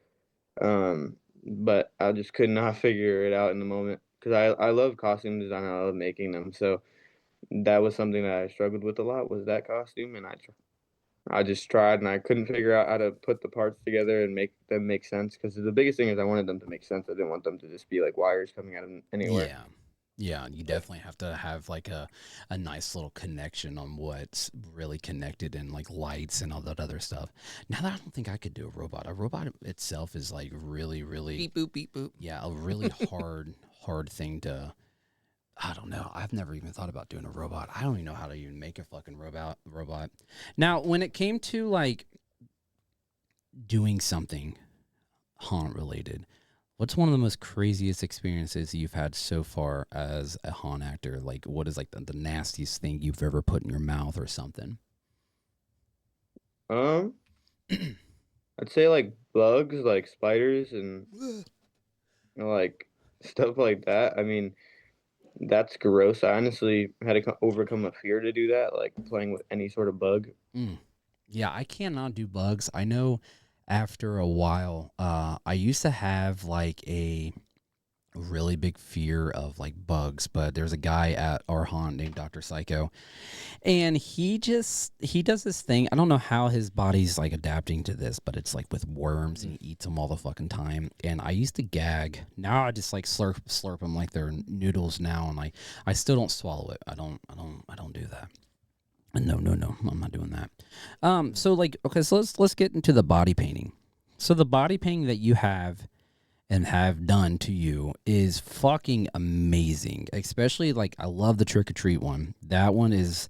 But I just could not figure it out in the moment, because I love costume design. I love making them, so that was something that I struggled with a lot, was that costume, and I just tried and I couldn't figure out how to put the parts together and make them make sense. Because the biggest thing is I wanted them to make sense. I didn't want them to just be like wires coming out of anywhere. Yeah. Yeah, you definitely have to have like a nice little connection on what's really connected and like lights and all that other stuff. Now that I don't think I could do a robot. A robot itself is like really, really Beep boop beep boop. yeah, a really hard thing to I don't know. I've never even thought about doing a robot. I don't even know how to even make a fucking robot. Now, when it came to like doing something haunt related, what's one of the most craziest experiences you've had so far as a haunt actor? Like, what is like the nastiest thing you've ever put in your mouth or something? Um, I'd say like bugs, like spiders, and like stuff like that. I mean, that's gross. I honestly had to overcome a fear to do that, like playing with any sort of bug. Mm. Yeah, I cannot do bugs. I know after a while, I used to have like a really big fear of like bugs, but there's a guy at our haunt named Dr. Psycho, and he does this thing. I don't know how his body's like adapting to this, but it's like with worms and he eats them all the fucking time. And I used to gag. Now I just like slurp them like they're noodles now, and like I still don't swallow it. I don't do that. No, I'm not doing that. So like, okay, so let's get into the body painting. So the body painting that you have and have done to you is fucking amazing. Especially like, I love the trick or treat one. That one is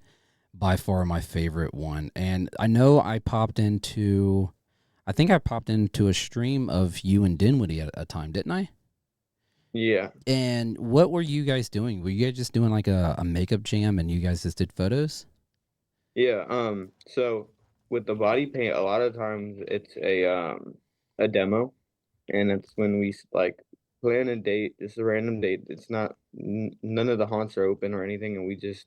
by far my favorite one. And I know I think I popped into a stream of you and Dinwiddie at a time, didn't I? Yeah. And what were you guys doing? Were you guys just doing like a makeup jam and you guys just did photos? Yeah. So with the body paint, a lot of times it's a demo, and it's when we like plan a date, just a random date. It's not none of the haunts are open or anything, and we just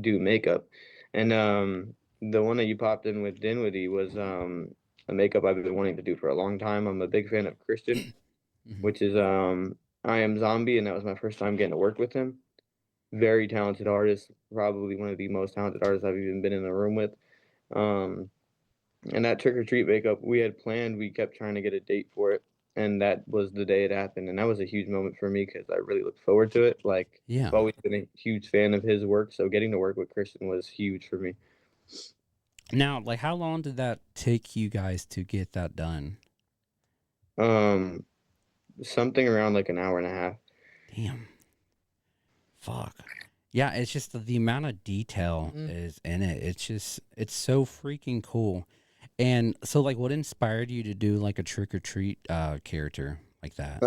do makeup. And the one that you popped in with Dinwiddie was a makeup I've been wanting to do for a long time. I'm a big fan of Christian, Mhm. which is I Am Zombie, and that was my first time getting to work with him. Very talented artist, probably one of the most talented artists I've even been in a room with. Um, and that trick or treat makeup we had planned, we kept trying to get a date for it, and that was the day it happened. And that was a huge moment for me because I really looked forward to it. Like, Yeah. I've always been a huge fan of his work, so getting to work with Christian was huge for me. Now, like, how long did that take you guys to get that done? Um, Something around like an hour and a half. Damn. Fuck. Yeah, it's just the amount of detail is in it. It's so freaking cool. And so, like, what inspired you to do like a trick or treat character like that?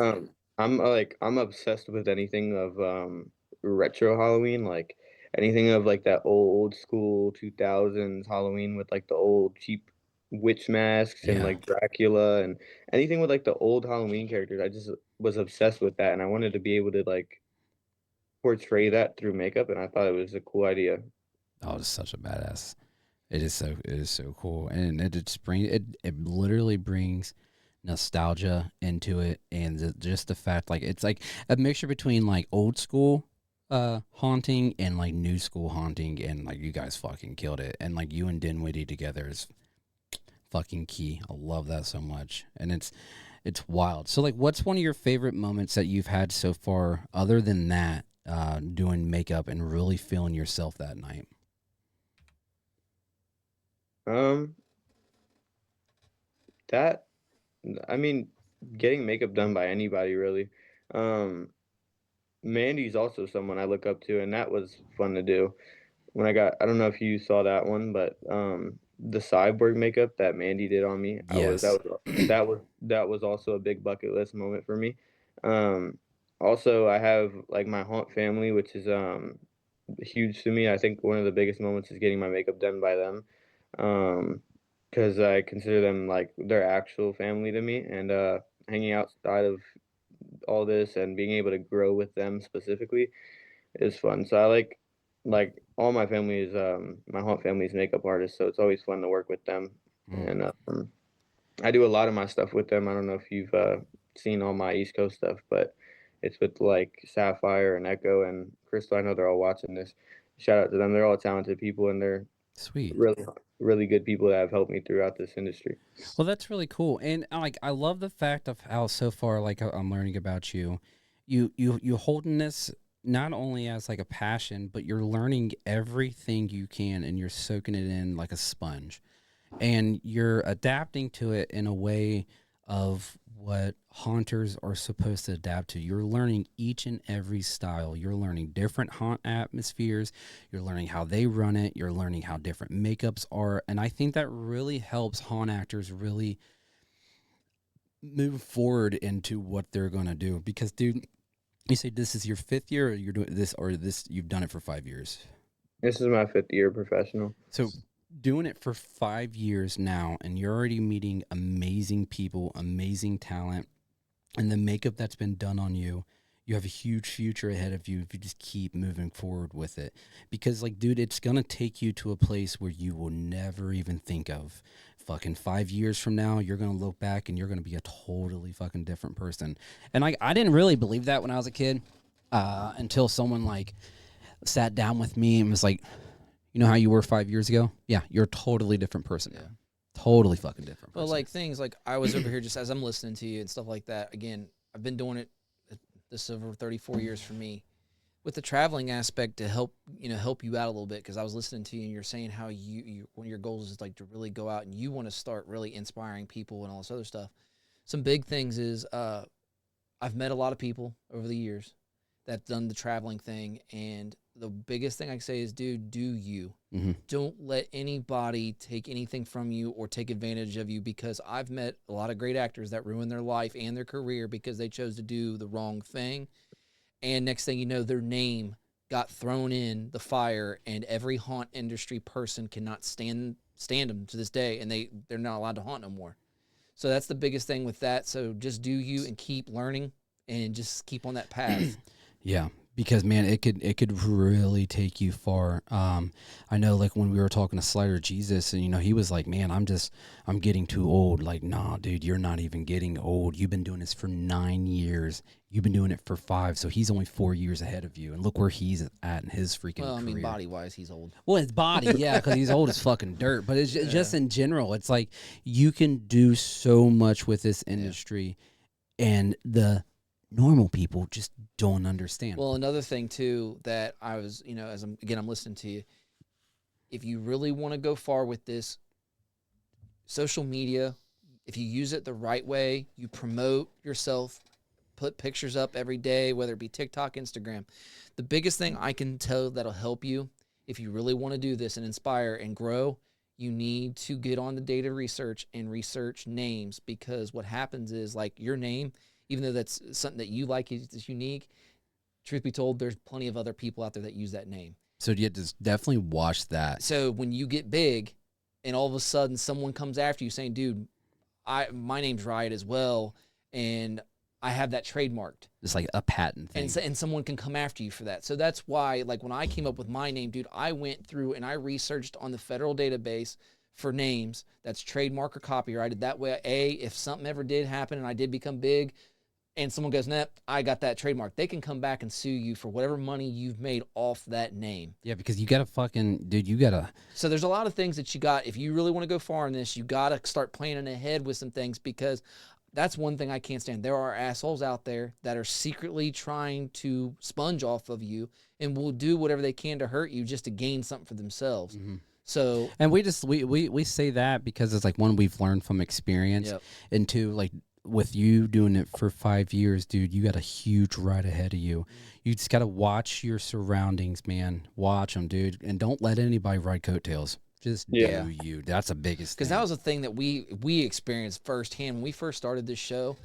I'm obsessed with anything of retro Halloween, like anything of like that old school 2000s Halloween with like the old cheap witch masks and Yeah. like Dracula and anything with like the old Halloween characters. I just was obsessed with that and I wanted to be able to like portray that through makeup and I thought it was a cool idea. Oh, it's such a badass. It is so cool, and it just it literally brings nostalgia into it, and just the fact like it's like a mixture between like old school haunting and like new school haunting, and like you guys fucking killed it, and like you and Dinwiddie together is fucking key. I love that so much, and it's wild. So like, what's one of your favorite moments that you've had so far, other than that, doing makeup and really feeling yourself that night? Um, that I mean, getting makeup done by anybody really. Um, Mandy's also someone I look up to, and that was fun to do. When I don't know if you saw that one, but the cyborg makeup that Mandy did on me, Yes. that was also a big bucket list moment for me. Um, Also, I have like my haunt family, which is huge to me. I think one of the biggest moments is getting my makeup done by them, um, because I consider them like their actual family to me, and hanging outside of all this and being able to grow with them specifically is fun. So I like all my family is my haunt family is makeup artists, so it's always fun to work with them. Mm. And I do a lot of my stuff with them. I don't know if you've seen all my East Coast stuff, but it's with like Sapphire and Echo and Crystal. I know they're all watching this. Shout out to them. They're all talented people, and they're Sweet. really, really good people that have helped me throughout this industry. Well, that's really cool, and like I love the fact of how so far, like I'm learning about you, you holding this not only as like a passion, but you're learning everything you can, and you're soaking it in like a sponge, and you're adapting to it in a way of what haunters are supposed to adapt to. You're learning each and every style. You're learning different haunt atmospheres. You're learning how they run it. You're learning how different makeups are. And I think that really helps haunt actors really move forward into what they're going to do. Because, dude, you say this is your 5th year, or you're doing this, or this you've done it for 5 years? This is my 5th year professional. So doing it for 5 years now, and you're already meeting amazing people, amazing talent, and the makeup that's been done on you, you have a huge future ahead of you if you just keep moving forward with it. Because, like, dude, it's going to take you to a place where you will never even think of. Fucking 5 years from now, you're going to look back and you're going to be a totally fucking different person. And I didn't really believe that when I was a kid until someone, like, sat down with me and was like, you know how you were 5 years ago? Yeah, you're a totally different person now. Totally fucking different person. Well, like things like I was over here just as I'm listening to you and stuff like that. Again, I've been doing it this over 34 years for me, with the traveling aspect to help you out a little bit, because I was listening to you and you're saying how you one of your goals is like to really go out and you want to start really inspiring people and all this other stuff. Some big things is I've met a lot of people over the years that's done the traveling thing, and the biggest thing I can say is, dude, do you. Mm-hmm. Don't let anybody take anything from you or take advantage of you, because I've met a lot of great actors that ruin their life and their career because they chose to do the wrong thing. And next thing you know, their name got thrown in the fire, and every haunt industry person cannot stand them to this day, and they're not allowed to haunt no more. So that's the biggest thing with that. So just do you and keep learning and just keep on that path. Yeah, because man, it could really take you far. I know, like when we were talking to Slider Jesus, and he was like, "Man, I'm getting too old." Like, nah, dude, you're not even getting old. You've been doing this for 9 years. You've been doing it for 5, so he's only 4 years ahead of you. And look where he's at in his freaking career. Well, I mean, body wise, he's old. Well, his body, yeah, because he's old as fucking dirt. But it's just in general, it's like you can do so much with this industry, and the normal people just don't understand. Well, another thing too that I was, as I'm listening to you, if you really want to go far with this, social media, if you use it the right way, you promote yourself, put pictures up every day, whether it be TikTok, Instagram. The biggest thing I can tell that'll help you, if you really want to do this and inspire and grow, you need to get on the data research and research names, because what happens is, like, your name, even though that's something that you like is unique, truth be told, there's plenty of other people out there that use that name. So you just definitely watch that. So when you get big and all of a sudden someone comes after you saying, dude, my name's Riot as well, and I have that trademarked. It's like a patent thing. And someone can come after you for that. So that's why, like, when I came up with my name, dude, I went through and I researched on the federal database for names that's trademark or copyrighted. That way, if something ever did happen and I did become big, and someone goes, nah, I got that trademark, they can come back and sue you for whatever money you've made off that name. Yeah, because you got to So there's a lot of things that you got. If you really want to go far in this, you got to start planning ahead with some things, because that's one thing I can't stand. There are assholes out there that are secretly trying to sponge off of you and will do whatever they can to hurt you just to gain something for themselves. Mm-hmm. So, and we say that because it's like, one, we've learned from experience, and two, like, with you doing it for 5 years, dude, you got a huge ride ahead of you. You just got to watch your surroundings, man. Watch them, dude. And don't let anybody ride coattails. Just do you. That's the biggest thing. Because that was the thing that we experienced firsthand when we first started this show.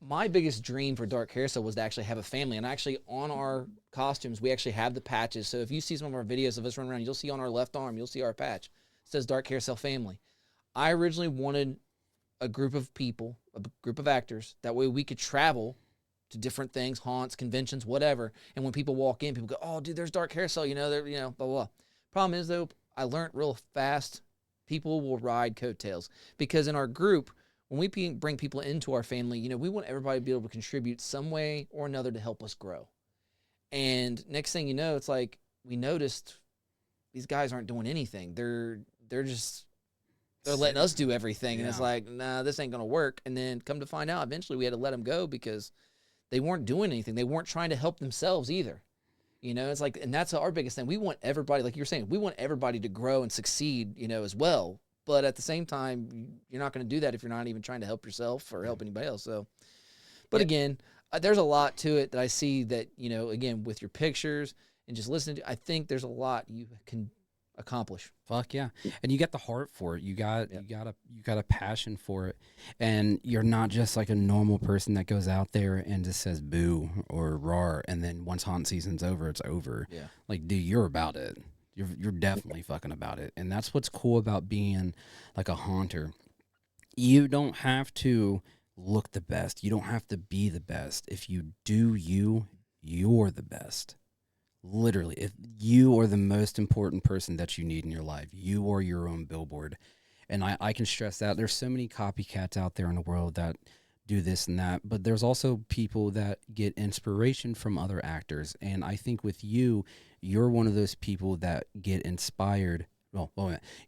My biggest dream for Dark Carousel was to actually have a family. And actually, on our costumes, we actually have the patches. So if you see some of our videos of us running around, you'll see on our left arm, you'll see our patch. It says Dark Carousel Family. I originally wanted a group of people, a group of actors. That way we could travel to different things, haunts, conventions, whatever. And when people walk in, people go, "Oh, dude, there's Dark Carousel, they're, blah, blah, blah." Problem is, though, I learned real fast, people will ride coattails. Because in our group, when we bring people into our family, we want everybody to be able to contribute some way or another to help us grow. And next thing you know, it's like we noticed these guys aren't doing anything. They're letting us do everything, and it's Yeah. like, nah, this ain't gonna work. And then come to find out, eventually we had to let them go because they weren't doing anything. They weren't trying to help themselves either. You know, it's like, and that's our biggest thing. We want everybody, like you're saying, we want everybody to grow and succeed, you know, as well. But at the same time, you're not going to do that if you're not even trying to help yourself or help anybody else. So, but again, there's a lot to it that I see that, you know, again, with your pictures and just listening to, I think there's a lot you can accomplish. Fuck yeah. And you got the heart for it. You got a passion for it. And you're not just like a normal person that goes out there and just says boo or rawr, and then once haunt season's over, it's over. Yeah. Like, dude, you're about it. You're definitely fucking about it. And that's what's cool about being like a haunter. You don't have to look the best. You don't have to be the best. If you do you're the best. Literally, if you are the most important person that you need in your life, you are your own billboard. And I can stress that. There's so many copycats out there in the world that do this and that, but there's also people that get inspiration from other actors. And I think with you, you're one of those people that get inspired. Well,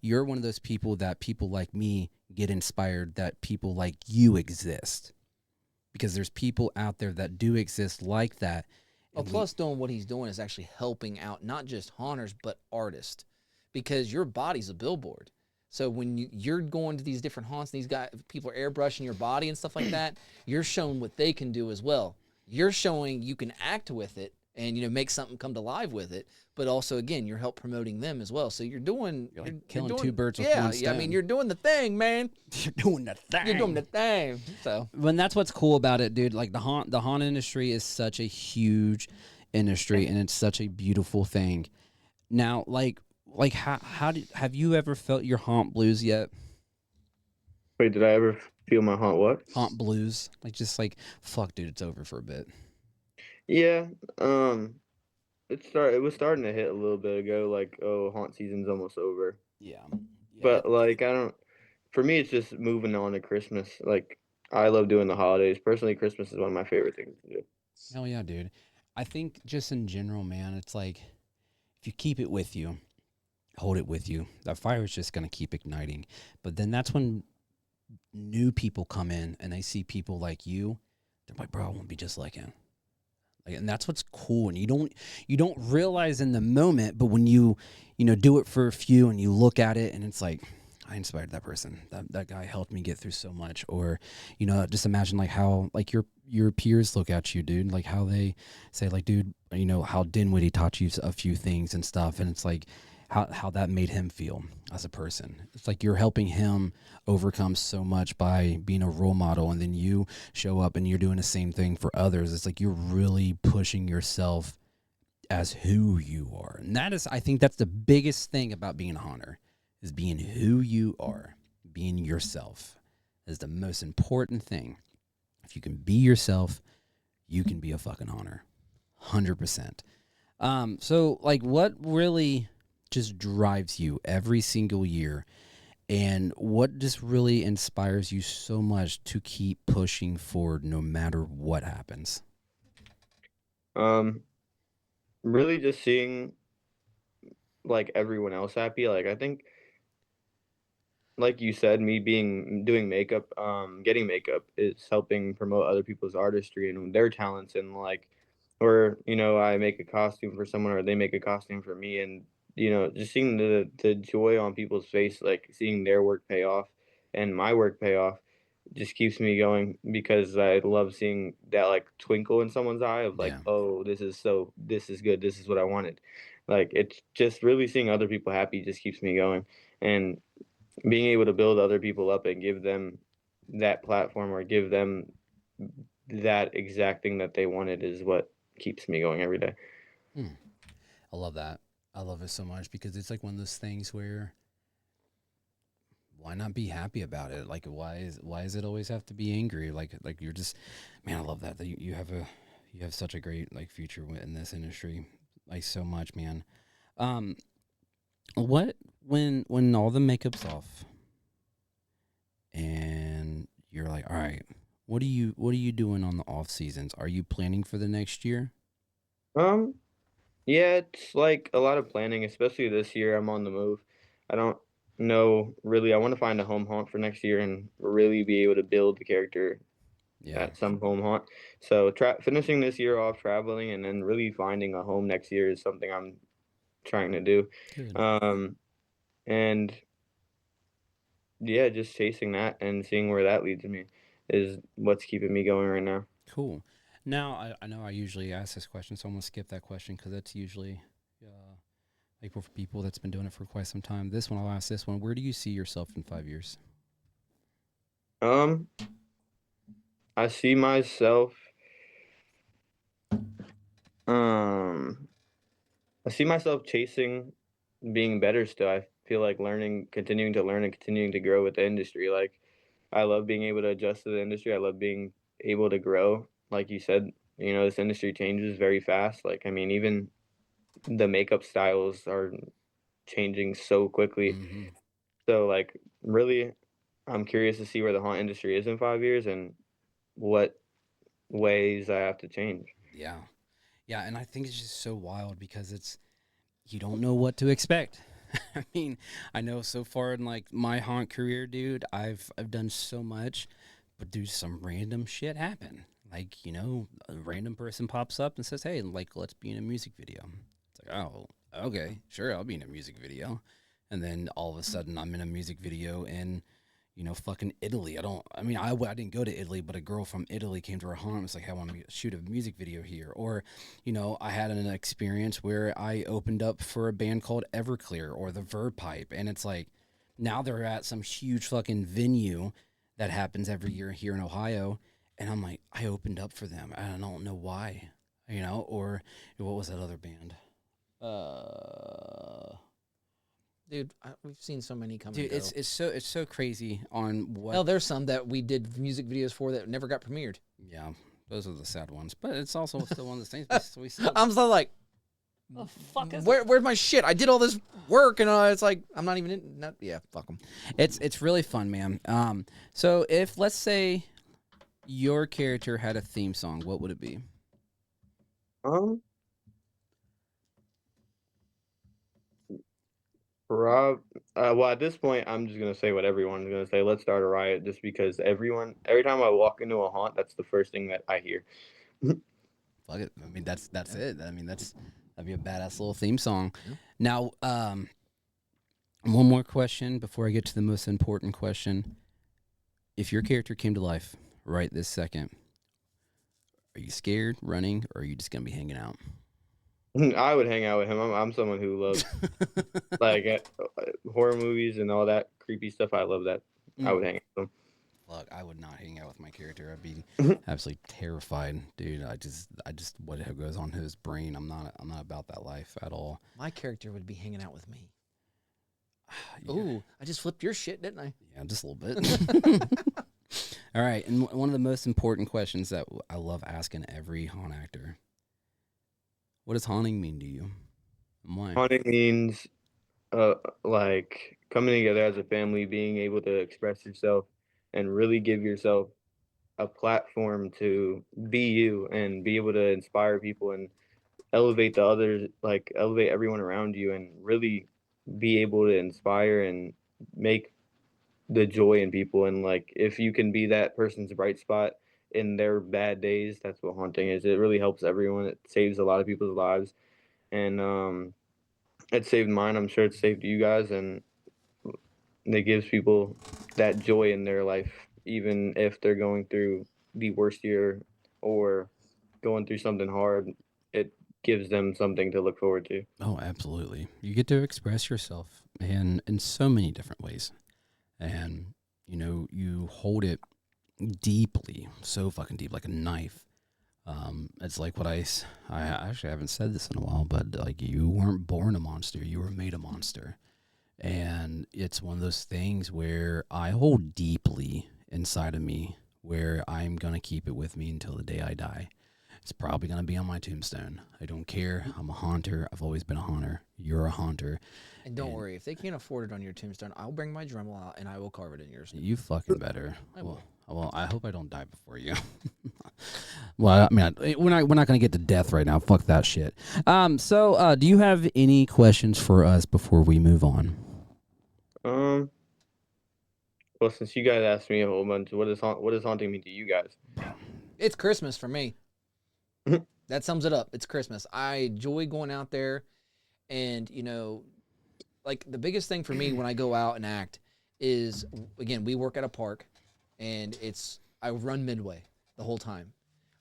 you're one of those people that people like me get inspired that people like you exist. Because there's people out there that do exist like that. Well, plus doing what he's doing is actually helping out not just haunters, but artists, because your body's a billboard. So when you're going to these different haunts, these guys, people are airbrushing your body and stuff like that, you're showing what they can do as well. You're showing you can act with it and, you know, make something come to life with it. But also, again, you're help promoting them as well. So you're doing... You're like you're killing doing, two birds with yeah, one stone. Yeah, I mean, you're doing the thing, man. You're doing the thing. You're doing the thing. So... When that's what's cool about it, dude. Like the haunt industry is such a huge industry, and it's such a beautiful thing. Now, like have you ever felt your haunt blues yet? Wait, did I ever feel my haunt what? Haunt blues, like just like fuck, dude, it's over for a bit. Yeah, it was starting to hit a little bit ago, like, oh, haunt season's almost over. Yeah. But like for me it's just moving on to Christmas. Like I love doing the holidays. Personally, Christmas is one of my favorite things to do. Hell yeah, dude. I think just in general, man, it's like if you keep it with you, hold it with you, that fire is just gonna keep igniting. But then that's when new people come in and they see people like you, they're like, bro, I want to be just like him. Like, and that's what's cool. And you don't realize in the moment, but when you do it for a few and you look at it and it's like, I inspired that person. That guy helped me get through so much. Or, just imagine like how like your peers look at you, dude. Like how they say like, dude, how Dinwiddie taught you a few things and stuff. And it's like how that made him feel as a person. It's like you're helping him overcome so much by being a role model, and then you show up and you're doing the same thing for others. It's like you're really pushing yourself as who you are. And I think that's the biggest thing about being a haunter, is being who you are. Being yourself is the most important thing. If you can be yourself, you can be a fucking haunter. 100%. So like what really just drives you every single year, and what just really inspires you so much to keep pushing forward no matter what happens? Really just seeing like everyone else happy. Like I think, like you said, me doing makeup, getting makeup is helping promote other people's artistry and their talents, and like, or I make a costume for someone or they make a costume for me, and just seeing the joy on people's face, like seeing their work pay off and my work pay off, just keeps me going, because I love seeing that like twinkle in someone's eye of like, Yeah. oh, this is good, this is what I wanted. Like it's just really seeing other people happy just keeps me going, and being able to build other people up and give them that platform or give them that exact thing that they wanted is what keeps me going every day. I love that. I love it so much, because it's like one of those things where why not be happy about it? Like why does it always have to be angry? Like you're just, man, I love that you have such a great like future in this industry, like so much, man. What when all the makeup's off and you're like, all right, what are you doing on the off seasons? Are you planning for the next year? Yeah, it's like a lot of planning, especially this year. I'm on the move. I don't know really. I want to find a home haunt for next year and really be able to build the character Yeah. at some home haunt. So finishing this year off traveling and then really finding a home next year is something I'm trying to do. Good. Um, and yeah, just chasing that and seeing where that leads me is what's keeping me going right now. Cool. Now, I know I usually ask this question, so I'm going to skip that question because that's usually like for people that's been doing it for quite some time. This one, I'll ask this one. Where do you see yourself in 5 years? Um, I see myself. Um, I see myself chasing being better still. I feel like learning, continuing to learn and continuing to grow with the industry. Like I love being able to adjust to the industry. I love being able to grow. Like you said, this industry changes very fast. Like I mean, even the makeup styles are changing so quickly. Mm-hmm. So like really I'm curious to see where the haunt industry is in 5 years and what ways I have to change. Yeah. Yeah, and I think it's just so wild because you don't know what to expect. I mean, I know so far in like my haunt career, dude, I've done so much, but dude, some random shit happen. Like, a random person pops up and says, "Hey, like let's be in a music video." It's like, "Oh, okay, sure, I'll be in a music video." And then all of a sudden I'm in a music video in fucking Italy. I didn't go to Italy, but a girl from Italy came to our home and was like, "Hey, I want to shoot a music video here." Or, I had an experience where I opened up for a band called Everclear or the Verb Pipe. And it's like, now they're at some huge fucking venue that happens every year here in Ohio. And I'm like, I opened up for them. I don't know why, or what was that other band? Dude, we've seen so many come Dude, and go. it's so crazy on what. Hell, there's some that we did music videos for that never got premiered. Yeah, those are the sad ones. But it's also still one of the things we still. I'm so like, The fuck is where's my shit? I did all this work, and it's like I'm not even in. Yeah, fuck them. It's really fun, man. So if let's say your character had a theme song, what would it be? Well, at this point, I'm just gonna say what everyone's gonna say. Let's start a riot, just because every time I walk into a haunt, that's the first thing that I hear. Fuck it. I mean, that'd be a badass little theme song. Yeah. Now, one more question before I get to the most important question. If your character came to life right this second, are you scared, running, or are you just gonna be hanging out? I would hang out with him. I'm someone who loves like horror movies and all that creepy stuff. I love that. I would hang out with him. Look, I would not hang out with my character. I'd be absolutely terrified, dude. I just what goes on in his brain. I'm not about that life at all. My character would be hanging out with me. Yeah. Ooh, I just flipped your shit, didn't I? Yeah, just a little bit. All right, and one of the most important questions that I love asking every haunt actor: what does haunting mean to you, and why? Haunting means like coming together as a family, being able to express yourself and really give yourself a platform to be you and be able to inspire people and elevate the others, like elevate everyone around you and really be able to inspire and make the joy in people. And like if you can be that person's bright spot in their bad days, that's what haunting is. It really helps everyone. It saves a lot of people's lives. And it saved mine. I'm sure it saved you guys, and it gives people that joy in their life, even if they're going through the worst year or going through something hard. It gives them something to look forward to. Oh, absolutely. You get to express yourself in so many different ways. And, you hold it deeply, so fucking deep, like a knife. It's like what I actually haven't said this in a while, but like you weren't born a monster, you were made a monster. And it's one of those things where I hold deeply inside of me, where I'm going to keep it with me until the day I die. It's probably going to be on my tombstone. I don't care. I'm a haunter. I've always been a haunter. You're a haunter. And don't worry, if they can't afford it on your tombstone, I'll bring my Dremel out and I will carve it in yours. You fucking better. I will. Well, I hope I don't die before you. Well, I mean, we're not going to get to death right now. Fuck that shit. So, do you have any questions for us before we move on? Well, since you guys asked me a whole bunch, what does haunting mean to you guys? It's Christmas for me. That sums it up. It's Christmas. I enjoy going out there, and like the biggest thing for me when I go out and act is, again, we work at a park, and I run midway the whole time.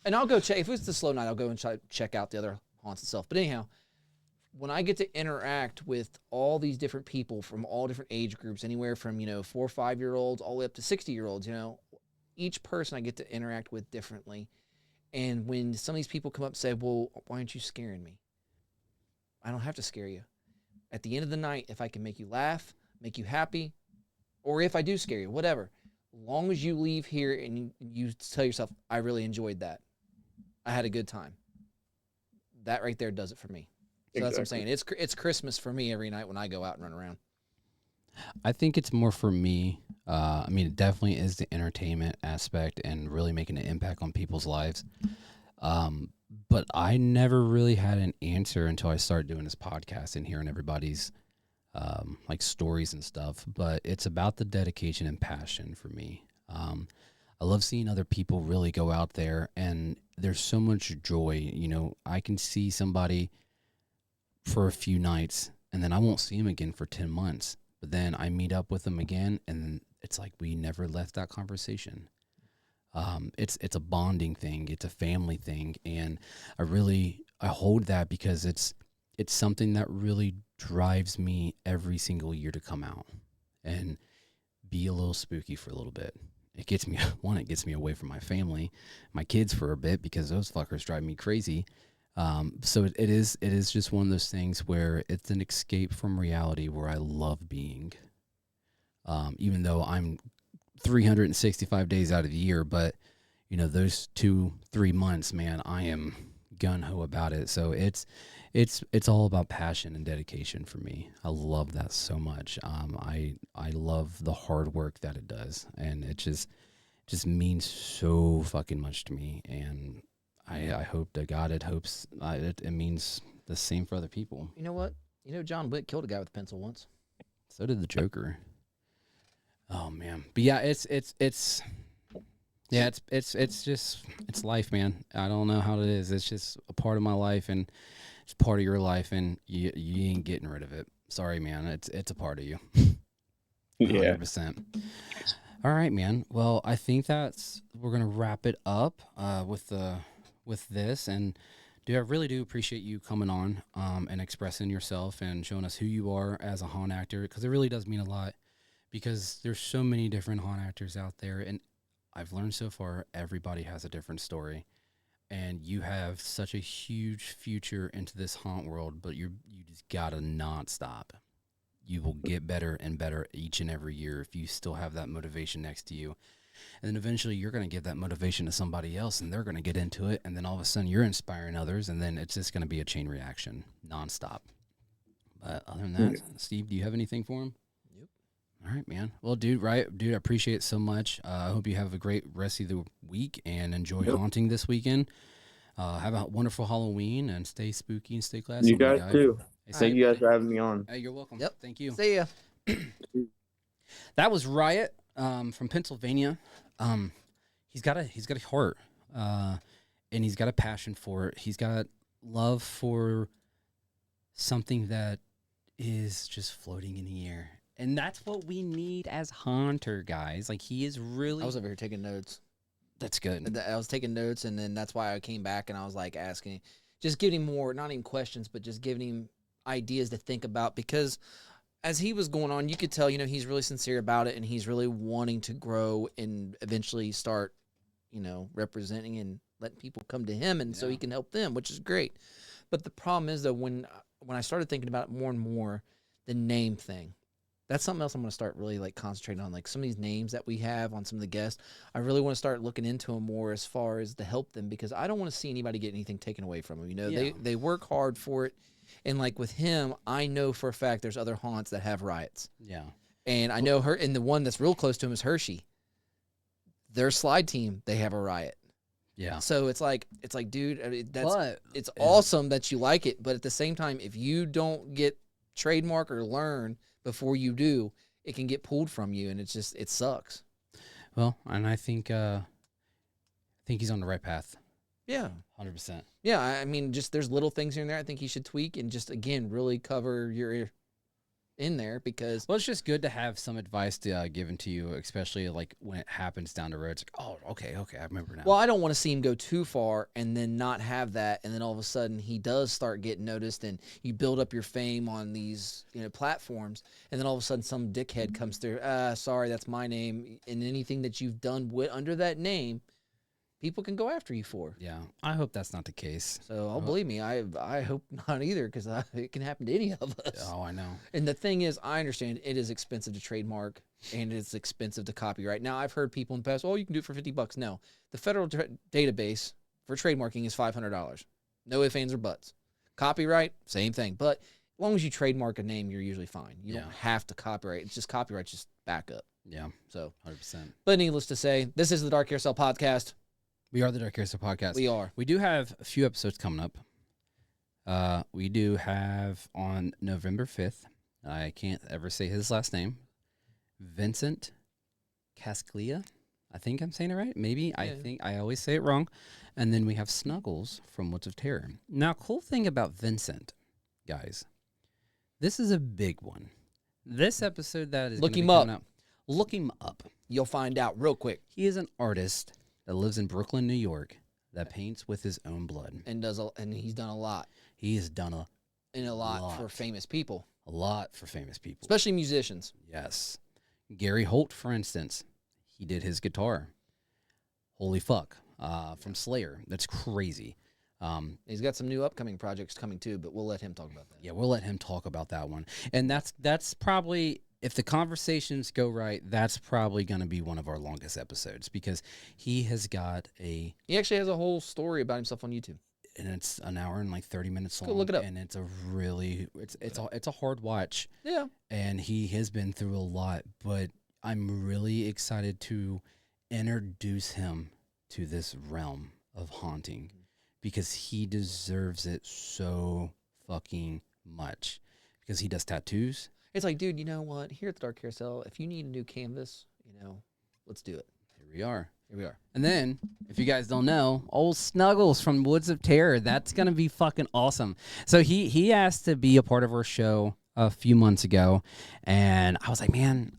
And I'll go check, if it's a slow night, I'll go and check out the other haunts itself. But anyhow, when I get to interact with all these different people from all different age groups, anywhere from, 4 or 5-year-olds all the way up to 60-year-olds, each person I get to interact with differently. And when some of these people come up and say, well, why aren't you scaring me? I don't have to scare you. At the end of the night, if I can make you laugh, make you happy, or if I do scare you, whatever, as long as you leave here and you tell yourself, I really enjoyed that. I had a good time. That right there does it for me. So That's what I'm saying. It's Christmas for me every night when I go out and run around. I think it's more for me. I mean, it definitely is the entertainment aspect and really making an impact on people's lives. But I never really had an answer until I started doing this podcast and hearing everybody's like stories and stuff. But it's about the dedication and passion for me. I love seeing other people really go out there, and there's so much joy. I can see somebody for a few nights, and then I won't see him again for 10 months. But then I meet up with them again, and it's like we never left that conversation. It's a bonding thing. It's a family thing. And I hold that because it's something that really drives me every single year to come out and be a little spooky for a little bit. It gets me away from my family, my kids for a bit, because those fuckers drive me crazy. So it is just one of those things where it's an escape from reality where I love being, even though I'm 365 days out of the year, but those 2-3 months, man, I am gung-ho about it. So it's all about passion and dedication for me. I love that so much. I love the hard work that it does, and it just means so fucking much to me. And I hope to God it means the same for other people. You know what? John Wick killed a guy with a pencil once. So did the Joker. Oh man, but yeah, it's just life, man. I don't know how it is. It's just a part of my life, and it's part of your life, and you ain't getting rid of it. Sorry, man. It's a part of you. 100%. All right, man. Well, I think we're gonna wrap it up with this, and I really do appreciate you coming on and expressing yourself and showing us who you are as a haunt actor, because it really does mean a lot, because there's so many different haunt actors out there, and I've learned so far everybody has a different story, and you have such a huge future into this haunt world, but you just gotta not stop. You will get better and better each and every year if you still have that motivation next to you. And then eventually you're going to give that motivation to somebody else, and they're going to get into it. And then all of a sudden you're inspiring others, and then it's just going to be a chain reaction nonstop. But other than that, Steve, do you have anything for him? Yep. All right, man. Well, dude, I appreciate it so much. I hope you have a great rest of the week and enjoy haunting this weekend. Have a wonderful Halloween and stay spooky and stay classy. You guys too. Thank you guys for having me on. Hey, you're welcome. Yep. Thank you. See ya. That was Riot from Pennsylvania. He's got a heart, and he's got a passion for it. He's got love for something that is just floating in the air, and that's what we need as hunter guys. Like, he is really. I was over here taking notes. That's good. I was taking notes, and then that's why I came back and I was like asking, just giving him more, not even questions, but just giving him ideas to think about, because as he was going on, you could tell, he's really sincere about it, and he's really wanting to grow and eventually start, representing and letting people come to him, and so he can help them, which is great. But the problem is, though, when I started thinking about it more and more, the name thing, that's something else I'm going to start really concentrating on. Like some of these names that we have on some of the guests, I really want to start looking into them more as far as to help them, because I don't want to see anybody get anything taken away from them. They work hard for it. And like with him, I know for a fact there's other haunts that have riots. Yeah. And I know and the one that's real close to him is Hershey. Their slide team, they have a Riot. Yeah. So it's like, dude, I mean, it's yeah. awesome that you like it, but at the same time, if you don't get trademark or learn before you do, it can get pulled from you, and it sucks. Well, and I think he's on the right path. Yeah. 100%. Yeah, I mean, just there's little things here and there I think you should tweak and just, again, really cover your in there because... Well, it's just good to have some advice given to you, especially like when it happens down the road. It's like, oh, okay, I remember now. Well, I don't want to see him go too far and then not have that, and then all of a sudden he does start getting noticed, and you build up your fame on these platforms, and then all of a sudden some dickhead comes through. Sorry, that's my name, and anything that you've done under that name, people can go after you for. Yeah, I hope that's not the case. So, believe me, I hope not either, because it can happen to any of us. Oh, I know. And the thing is, I understand it is expensive to trademark, and it's expensive to copyright. Now, I've heard people in the past, oh, you can do it for $50. No, the federal database for trademarking is $500. No ifs, ands, or buts. Copyright, same thing. But as long as you trademark a name, you're usually fine. You don't have to copyright. It's just copyright, just backup. Yeah, so 100%. But needless to say, this is the Dark Carousel Podcast. We are the Dark Carousel Podcast. We are. We do have a few episodes coming up. We do have on November 5th, I can't ever say his last name, Vincent Casclia. I think I'm saying it right. Maybe. Yeah. I think I always say it wrong. And then we have Snuggles from Woods of Terror. Now, cool thing about Vincent, guys, this is a big one. This episode that is Look him up. Look him up. You'll find out real quick. He is an artist that lives in Brooklyn, New York, that paints with his own blood. And he's done a lot. He has done a lot for famous people. A lot for famous people. Especially musicians. Yes. Gary Holt, for instance, he did his guitar. Holy fuck. From Slayer. That's crazy. He's got some new upcoming projects coming too, but we'll let him talk about that. Yeah, we'll let him talk about that one. And that's probably... If the conversations go right, that's probably going to be one of our longest episodes because he has got He actually has a whole story about himself on YouTube. And it's an hour and like 30 minutes long. Go look it up. And it's a really, it's a hard watch. Yeah. And he has been through a lot, but I'm really excited to introduce him to this realm of haunting because he deserves it so fucking much because he does tattoos. It's like, dude, you know what? Here at the Dark Carousel, if you need a new canvas, let's do it. Here we are. Here we are. And then, if you guys don't know, old Snuggles from Woods of Terror, that's going to be fucking awesome. So he asked to be a part of our show a few months ago, and I was like, man,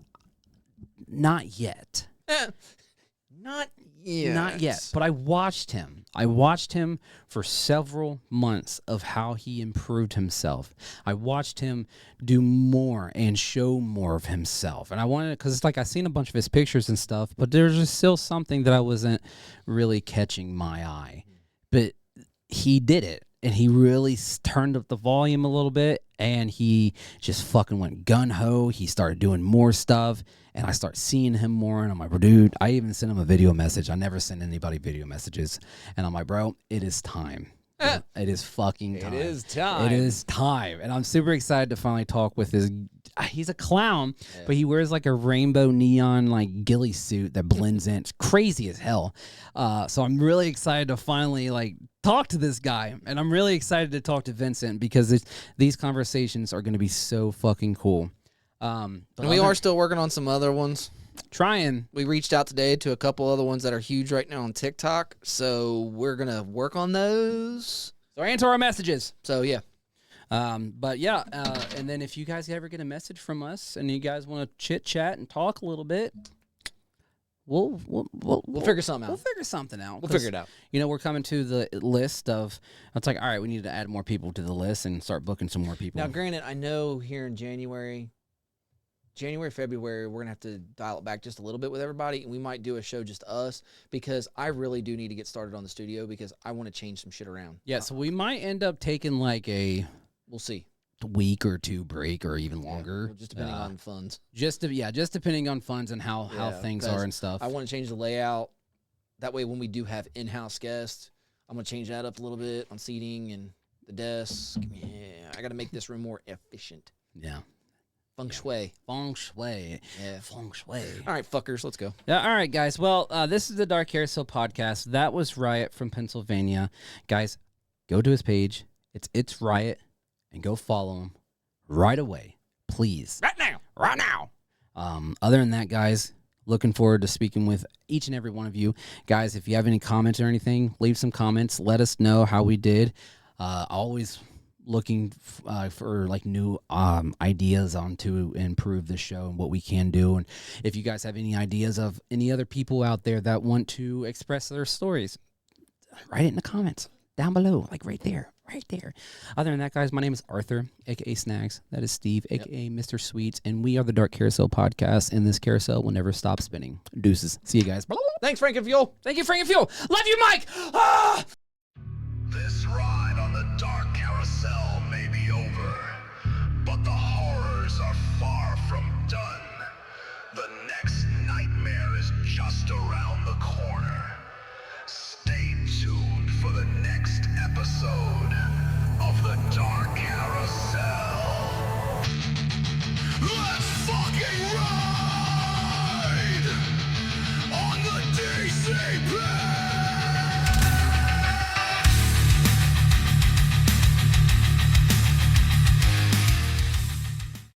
not yet. Not yet. Not yet. But I watched him. I watched him for several months of how he improved himself. I watched him do more and show more of himself. And I wanted, because it's like I seen a bunch of his pictures and stuff, but there's just still something that I wasn't really catching my eye. But he did it. And he really turned up the volume a little bit, and he just fucking went gun-ho. He started doing more stuff, and I start seeing him more, and I'm like, dude, I even sent him a video message. I never send anybody video messages. And I'm like, bro, it is time. It is fucking time. It is time. It is time. And I'm super excited to finally talk with his... He's a clown, but he wears like a rainbow neon like ghillie suit that blends in. It's crazy as hell. So I'm really excited to finally like talk to this guy. And I'm really excited to talk to Vincent because these conversations are going to be so fucking cool. And we are still working on some other ones. Trying. We reached out today to a couple other ones that are huge right now on TikTok. So we're going to work on those. So answer our messages. So yeah. But yeah, and then if you guys ever get a message from us and you guys want to chit chat and talk a little bit, we'll figure something out. We'll figure something out. We'll figure it out. We're coming to the list of. It's like, all right, we need to add more people to the list and start booking some more people. Now, granted, I know here in January, February, we're gonna have to dial it back just a little bit with everybody, and we might do a show just us because I really do need to get started on the studio because I want to change some shit around. Yeah, so we might end up taking like a. We'll see. Week or two break or even longer. Well, just depending on funds. Just depending on funds and how things are and stuff. I want to change the layout. That way when we do have in-house guests, I'm going to change that up a little bit on seating and the desk. Yeah, I got to make this room more efficient. Yeah. Feng shui. Feng shui. Yeah. Feng shui. All right, fuckers, let's go. Yeah, all right, guys. Well, this is the Dark Carousel Podcast. That was Riot from Pennsylvania. Guys, go to his page. It's Riot, and go follow him right away, please. Right now. Right now. Other than that, guys, looking forward to speaking with each and every one of you. Guys, if you have any comments or anything, leave some comments. Let us know how we did. Always looking for like new ideas on to improve the show and what we can do. And if you guys have any ideas of any other people out there that want to express their stories, write it in the comments down below, like right there. Other than that, guys, my name is Arthur, aka Snags. That is Steve, aka Mr. Sweets, and we are the Dark Carousel Podcast, and this carousel will never stop spinning. Deuces. See you guys. Thanks, Frank and Fuel. Thank you, Frank and Fuel. Love you, Mike. Ah! This ride on the Dark Carousel may be over, but the horrors are far from done. The next nightmare is just around the corner. Stay tuned for the next episode.